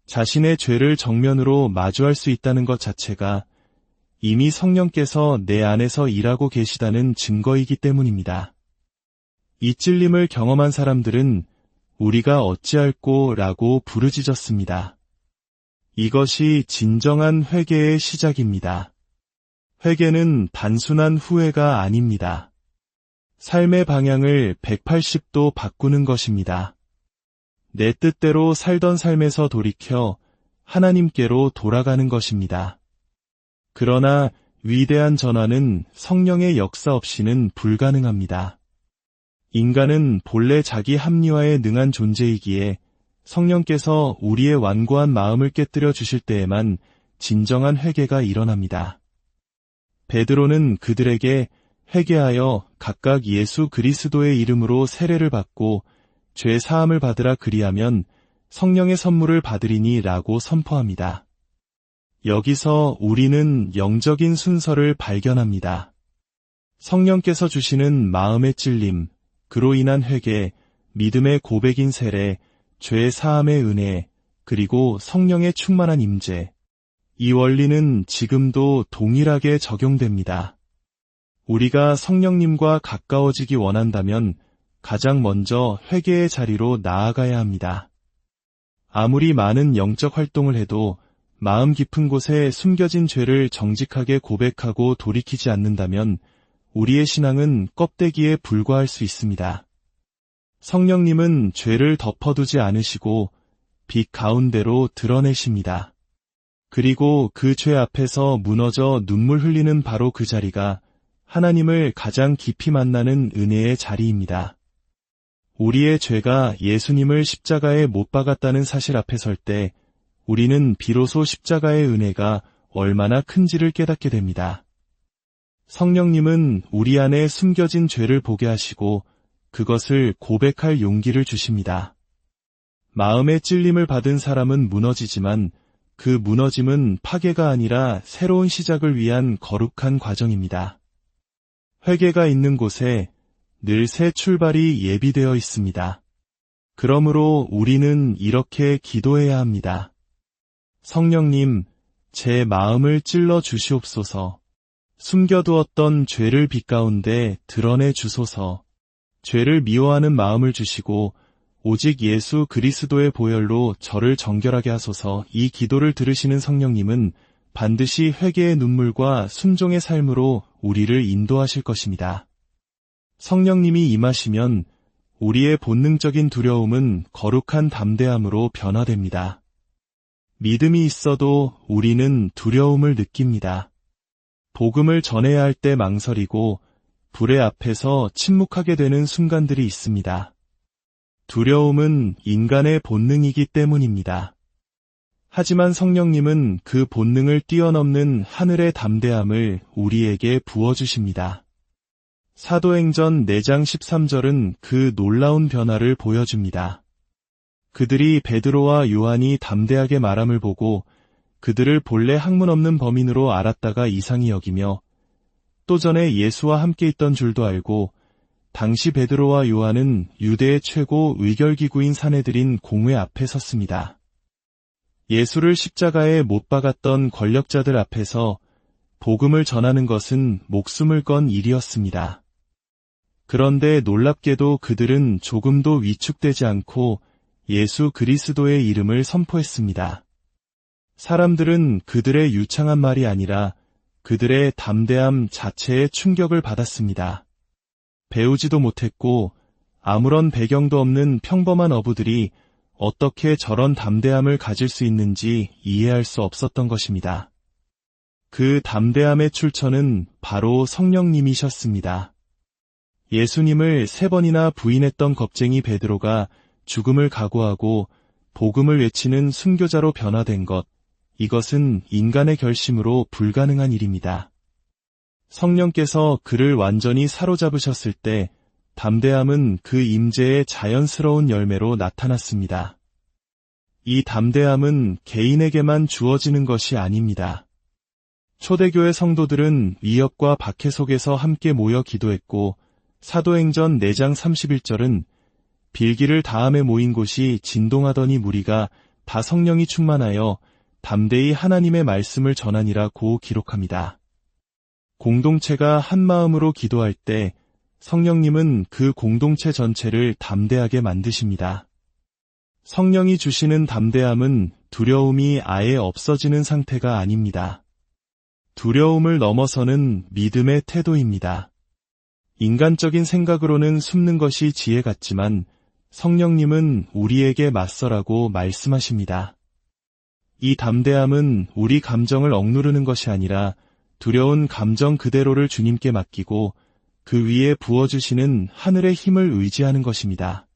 자신의 죄를 정면으로 마주할 수 있다는 것 자체가 이미 성령께서 내 안에서 일하고 계시다는 증거이기 때문입니다. 이 찔림을 경험한 사람들은 우리가 어찌할꼬 라고 부르짖었습니다. 이것이 진정한 회개의 시작입니다. 회개는 단순한 후회가 아닙니다. 삶의 방향을 180도 바꾸는 것입니다. 내 뜻대로 살던 삶에서 돌이켜 하나님께로 돌아가는 것입니다. 그러나 위대한 전환은 성령의 역사 없이는 불가능합니다. 인간은 본래 자기 합리화에 능한 존재이기에 성령께서 우리의 완고한 마음을 깨뜨려 주실 때에만 진정한 회개가 일어납니다. 베드로는 그들에게 회개하여 각각 예수 그리스도의 이름으로 세례를 받고 죄 사함을 받으라 그리하면 성령의 선물을 받으리니 라고 선포합니다. 여기서 우리는 영적인 순서를 발견합니다. 성령께서 주시는 마음의 찔림, 그로 인한 회개, 믿음의 고백인 세례, 죄 사함의 은혜, 그리고 성령의 충만한 임재. 이 원리는 지금도 동일하게 적용됩니다. 우리가 성령님과 가까워지기 원한다면 가장 먼저 회개의 자리로 나아가야 합니다. 아무리 많은 영적 활동을 해도 마음 깊은 곳에 숨겨진 죄를 정직하게 고백하고 돌이키지 않는다면 우리의 신앙은 껍데기에 불과할 수 있습니다. 성령님은 죄를 덮어두지 않으시고 빛 가운데로 드러내십니다. 그리고 그 죄 앞에서 무너져 눈물 흘리는 바로 그 자리가 하나님을 가장 깊이 만나는 은혜의 자리입니다. 우리의 죄가 예수님을 십자가에 못 박았다는 사실 앞에 설 때 우리는 비로소 십자가의 은혜가 얼마나 큰지를 깨닫게 됩니다. 성령님은 우리 안에 숨겨진 죄를 보게 하시고 그것을 고백할 용기를 주십니다. 마음의 찔림을 받은 사람은 무너지지만 그 무너짐은 파괴가 아니라 새로운 시작을 위한 거룩한 과정입니다. 회개가 있는 곳에 늘 새 출발이 예비되어 있습니다. 그러므로 우리는 이렇게 기도해야 합니다. 성령님, 제 마음을 찔러 주시옵소서. 숨겨두었던 죄를 빛 가운데 드러내 주소서. 죄를 미워하는 마음을 주시고 오직 예수 그리스도의 보혈로 저를 정결하게 하소서. 이 기도를 들으시는 성령님은 반드시 회개의 눈물과 순종의 삶으로 우리를 인도하실 것입니다. 성령님이 임하시면 우리의 본능적인 두려움은 거룩한 담대함으로 변화됩니다. 믿음이 있어도 우리는 두려움을 느낍니다. 복음을 전해야 할 때 망설이고 불의 앞에서 침묵하게 되는 순간들이 있습니다. 두려움은 인간의 본능이기 때문입니다. 하지만 성령님은 그 본능을 뛰어넘는 하늘의 담대함을 우리에게 부어주십니다. 사도행전 4장 13절은 그 놀라운 변화를 보여줍니다. 그들이 베드로와 요한이 담대하게 말함을 보고 그들을 본래 학문 없는 범인으로 알았다가 이상히 여기며 또 전에 예수와 함께 있던 줄도 알고 당시 베드로와 요한은 유대의 최고 의결기구인 사내들인 공회 앞에 섰습니다. 예수를 십자가에 못 박았던 권력자들 앞에서 복음을 전하는 것은 목숨을 건 일이었습니다. 그런데 놀랍게도 그들은 조금도 위축되지 않고 예수 그리스도의 이름을 선포했습니다. 사람들은 그들의 유창한 말이 아니라 그들의 담대함 자체에 충격을 받았습니다. 배우지도 못했고 아무런 배경도 없는 평범한 어부들이 어떻게 저런 담대함을 가질 수 있는지 이해할 수 없었던 것입니다. 그 담대함의 출처는 바로 성령님이셨습니다. 예수님을 3번이나 부인했던 겁쟁이 베드로가 죽음을 각오하고 복음을 외치는 순교자로 변화된 것, 이것은 인간의 결심으로 불가능한 일입니다. 성령께서 그를 완전히 사로잡으셨을 때 담대함은 그 임재의 자연스러운 열매로 나타났습니다. 이 담대함은 개인에게만 주어지는 것이 아닙니다. 초대교회 성도들은 위협과 박해 속에서 함께 모여 기도했고 사도행전 4장 31절은 빌기를 다함에 모인 곳이 진동하더니 무리가 다 성령이 충만하여 담대히 하나님의 말씀을 전하니라고 기록합니다. 공동체가 한 마음으로 기도할 때 성령님은 그 공동체 전체를 담대하게 만드십니다. 성령이 주시는 담대함은 두려움이 아예 없어지는 상태가 아닙니다. 두려움을 넘어서는 믿음의 태도입니다. 인간적인 생각으로는 숨는 것이 지혜 같지만 성령님은 우리에게 맞서라고 말씀하십니다. 이 담대함은 우리 감정을 억누르는 것이 아니라 두려운 감정 그대로를 주님께 맡기고 그 위에 부어주시는 하늘의 힘을 의지하는 것입니다.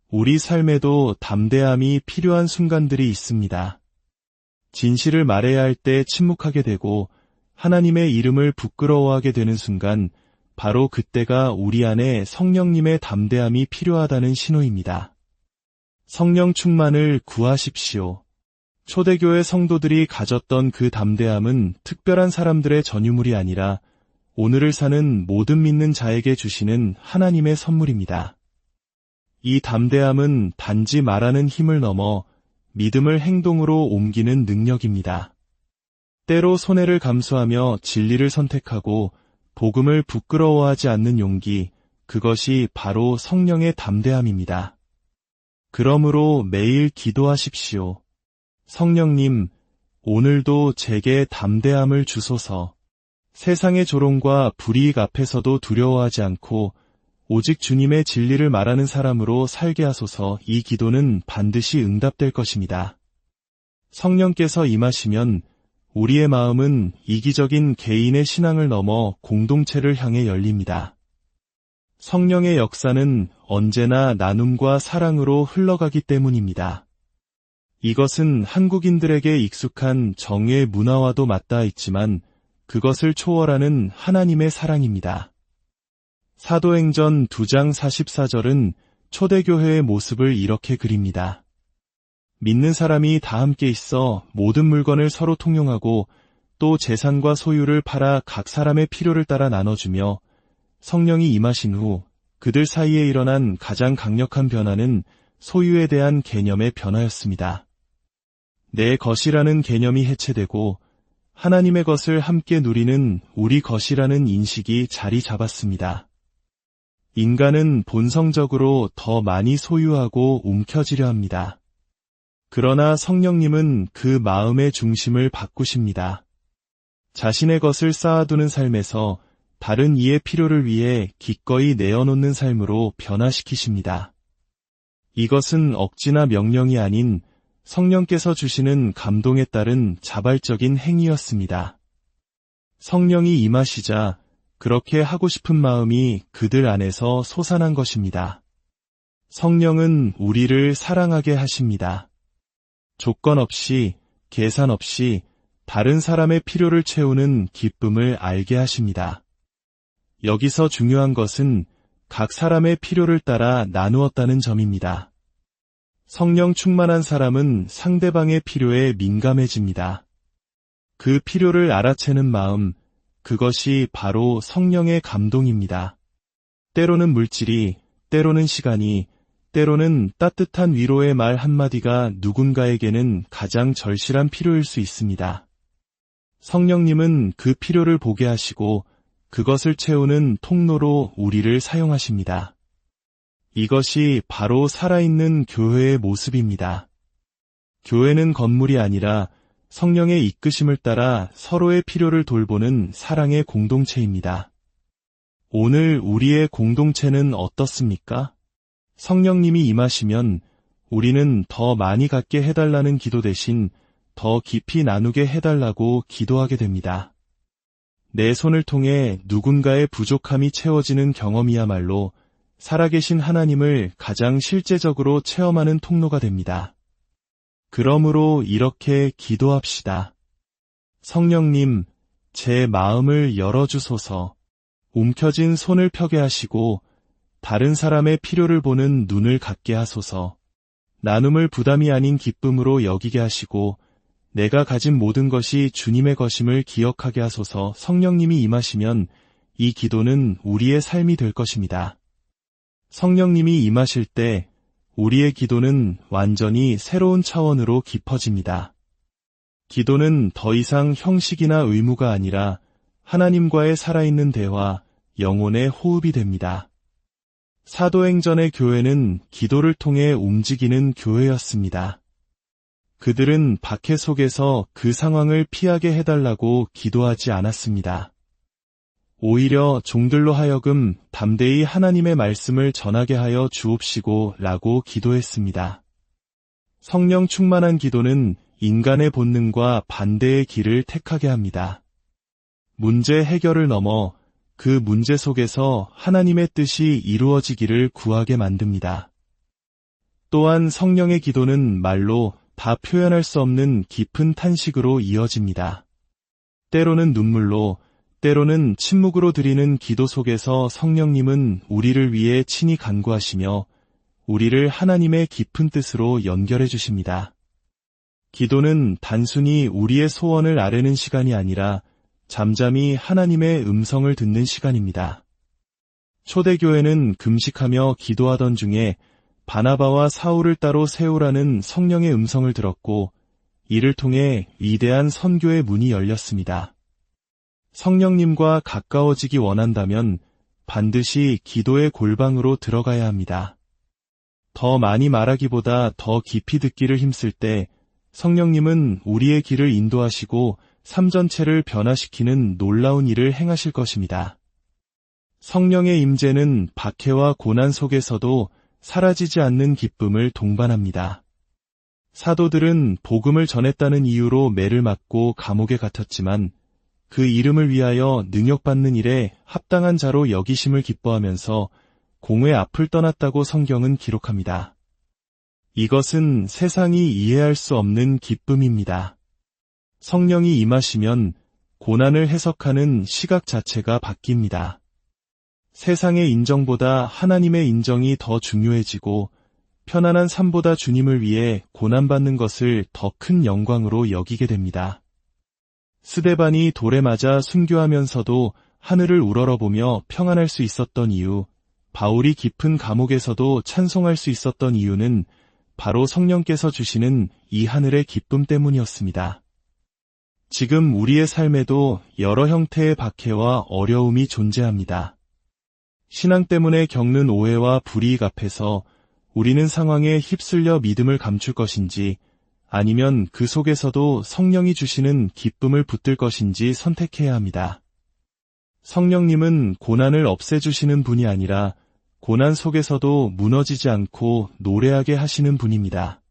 우리 삶에도 담대함이 필요한 순간들이 있습니다. 진실을 말해야 할 때 침묵하게 되고 하나님의 이름을 부끄러워하게 되는 순간 바로 그때가 우리 안에 성령님의 담대함이 필요하다는 신호입니다. 성령 충만을 구하십시오. 초대교회 성도들이 가졌던 그 담대함은 특별한 사람들의 전유물이 아니라 오늘을 사는 모든 믿는 자에게 주시는 하나님의 선물입니다. 이 담대함은 단지 말하는 힘을 넘어 믿음을 행동으로 옮기는 능력입니다. 때로 손해를 감수하며 진리를 선택하고 복음을 부끄러워하지 않는 용기, 그것이 바로 성령의 담대함입니다. 그러므로 매일 기도하십시오. 성령님, 오늘도 제게 담대함을 주소서. 세상의 조롱과 불이익 앞에서도 두려워하지 않고 오직 주님의 진리를 말하는 사람으로 살게 하소서. 이 기도는 반드시 응답될 것입니다. 성령께서 임하시면 우리의 마음은 이기적인 개인의 신앙을 넘어 공동체를 향해 열립니다. 성령의 역사는 언제나 나눔과 사랑으로 흘러가기 때문입니다. 이것은 한국인들에게 익숙한 정의 문화와도 맞닿아 있지만 그것을 초월하는 하나님의 사랑입니다. 사도행전 2장 44절은 초대교회의 모습을 이렇게 그립니다. 믿는 사람이 다 함께 있어 모든 물건을 서로 통용하고 또 재산과 소유를 팔아 각 사람의 필요를 따라 나눠주며 성령이 임하신 후 그들 사이에 일어난 가장 강력한 변화는 소유에 대한 개념의 변화였습니다. 내 것이라는 개념이 해체되고 하나님의 것을 함께 누리는 우리 것이라는 인식이 자리 잡았습니다. 인간은 본성적으로 더 많이 소유하고 움켜쥐려 합니다. 그러나 성령님은 그 마음의 중심을 바꾸십니다. 자신의 것을 쌓아두는 삶에서 다른 이의 필요를 위해 기꺼이 내어놓는 삶으로 변화시키십니다. 이것은 억지나 명령이 아닌 성령께서 주시는 감동에 따른 자발적인 행위였습니다. 성령이 임하시자 그렇게 하고 싶은 마음이 그들 안에서 솟아난 것입니다. 성령은 우리를 사랑하게 하십니다. 조건 없이, 계산 없이 다른 사람의 필요를 채우는 기쁨을 알게 하십니다. 여기서 중요한 것은 각 사람의 필요를 따라 나누었다는 점입니다. 성령 충만한 사람은 상대방의 필요에 민감해집니다. 그 필요를 알아채는 마음, 그것이 바로 성령의 감동입니다. 때로는 물질이, 때로는 시간이, 때로는 따뜻한 위로의 말 한마디가 누군가에게는 가장 절실한 필요일 수 있습니다. 성령님은 그 필요를 보게 하시고 그것을 채우는 통로로 우리를 사용하십니다. 이것이 바로 살아있는 교회의 모습입니다. 교회는 건물이 아니라 성령의 이끄심을 따라 서로의 필요를 돌보는 사랑의 공동체입니다. 오늘 우리의 공동체는 어떻습니까? 성령님이 임하시면 우리는 더 많이 갖게 해달라는 기도 대신 더 깊이 나누게 해달라고 기도하게 됩니다. 내 손을 통해 누군가의 부족함이 채워지는 경험이야말로 살아계신 하나님을 가장 실제적으로 체험하는 통로가 됩니다. 그러므로 이렇게 기도합시다. 성령님, 제 마음을 열어주소서. 움켜진 손을 펴게 하시고 다른 사람의 필요를 보는 눈을 갖게 하소서. 나눔을 부담이 아닌 기쁨으로 여기게 하시고 내가 가진 모든 것이 주님의 것임을 기억하게 하소서. 성령님이 임하시면 이 기도는 우리의 삶이 될 것입니다. 성령님이 임하실 때 우리의 기도는 완전히 새로운 차원으로 깊어집니다. 기도는 더 이상 형식이나 의무가 아니라 하나님과의 살아있는 대화, 영혼의 호흡이 됩니다. 사도행전의 교회는 기도를 통해 움직이는 교회였습니다. 그들은 박해 속에서 그 상황을 피하게 해달라고 기도하지 않았습니다. 오히려 종들로 하여금 담대히 하나님의 말씀을 전하게 하여 주옵시고 라고 기도했습니다. 성령 충만한 기도는 인간의 본능과 반대의 길을 택하게 합니다. 문제 해결을 넘어 그 문제 속에서 하나님의 뜻이 이루어지기를 구하게 만듭니다. 또한 성령의 기도는 말로 다 표현할 수 없는 깊은 탄식으로 이어집니다. 때로는 눈물로, 때로는 침묵으로 드리는 기도 속에서 성령님은 우리를 위해 친히 간구하시며 우리를 하나님의 깊은 뜻으로 연결해 주십니다. 기도는 단순히 우리의 소원을 아뢰는 시간이 아니라 잠잠히 하나님의 음성을 듣는 시간입니다. 초대교회는 금식하며 기도하던 중에 바나바와 사울을 따로 세우라는 성령의 음성을 들었고 이를 통해 위대한 선교의 문이 열렸습니다. 성령님과 가까워지기 원한다면 반드시 기도의 골방으로 들어가야 합니다. 더 많이 말하기보다 더 깊이 듣기를 힘쓸 때 성령님은 우리의 길을 인도하시고 삶 전체를 변화시키는 놀라운 일을 행하실 것입니다. 성령의 임재는 박해와 고난 속에서도 사라지지 않는 기쁨을 동반합니다. 사도들은 복음을 전했다는 이유로 매를 맞고 감옥에 갇혔지만 그 이름을 위하여 능욕받는 일에 합당한 자로 여기심을 기뻐하면서 공의 앞을 떠났다고 성경은 기록합니다. 이것은 세상이 이해할 수 없는 기쁨입니다. 성령이 임하시면 고난을 해석하는 시각 자체가 바뀝니다. 세상의 인정보다 하나님의 인정이 더 중요해지고 편안한 삶보다 주님을 위해 고난받는 것을 더 큰 영광으로 여기게 됩니다. 스데반이 돌에 맞아 순교하면서도 하늘을 우러러보며 평안할 수 있었던 이유, 바울이 깊은 감옥에서도 찬송할 수 있었던 이유는 바로 성령께서 주시는 이 하늘의 기쁨 때문이었습니다. 지금 우리의 삶에도 여러 형태의 박해와 어려움이 존재합니다. 신앙 때문에 겪는 오해와 불이익 앞에서 우리는 상황에 휩쓸려 믿음을 감출 것인지 아니면 그 속에서도 성령이 주시는 기쁨을 붙들 것인지 선택해야 합니다. 성령님은 고난을 없애주시는 분이 아니라 고난 속에서도 무너지지 않고 노래하게 하시는 분입니다.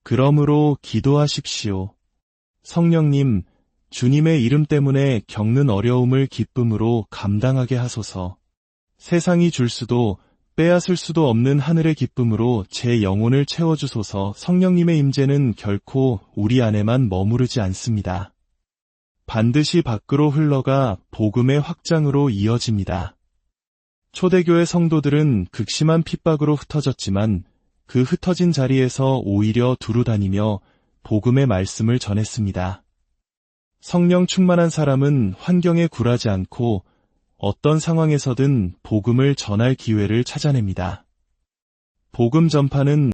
그러므로 기도하십시오. 성령님, 주님의 이름 때문에 겪는 어려움을 기쁨으로 감당하게 하소서. 세상이 줄 수도 빼앗을 수도 없는 하늘의 기쁨으로 제 영혼을 채워주소서. 성령님의 임재는 결코 우리 안에만 머무르지 않습니다. 반드시 밖으로 흘러가 복음의 확장으로 이어집니다. 초대교회 성도들은 극심한 핍박으로 흩어졌지만 그 흩어진 자리에서 오히려 두루 다니며 복음의 말씀을 전했습니다. 성령 충만한 사람은 환경에 굴하지 않고 어떤 상황에서든 복음을 전할 기회를 찾아냅니다. 복음 전파는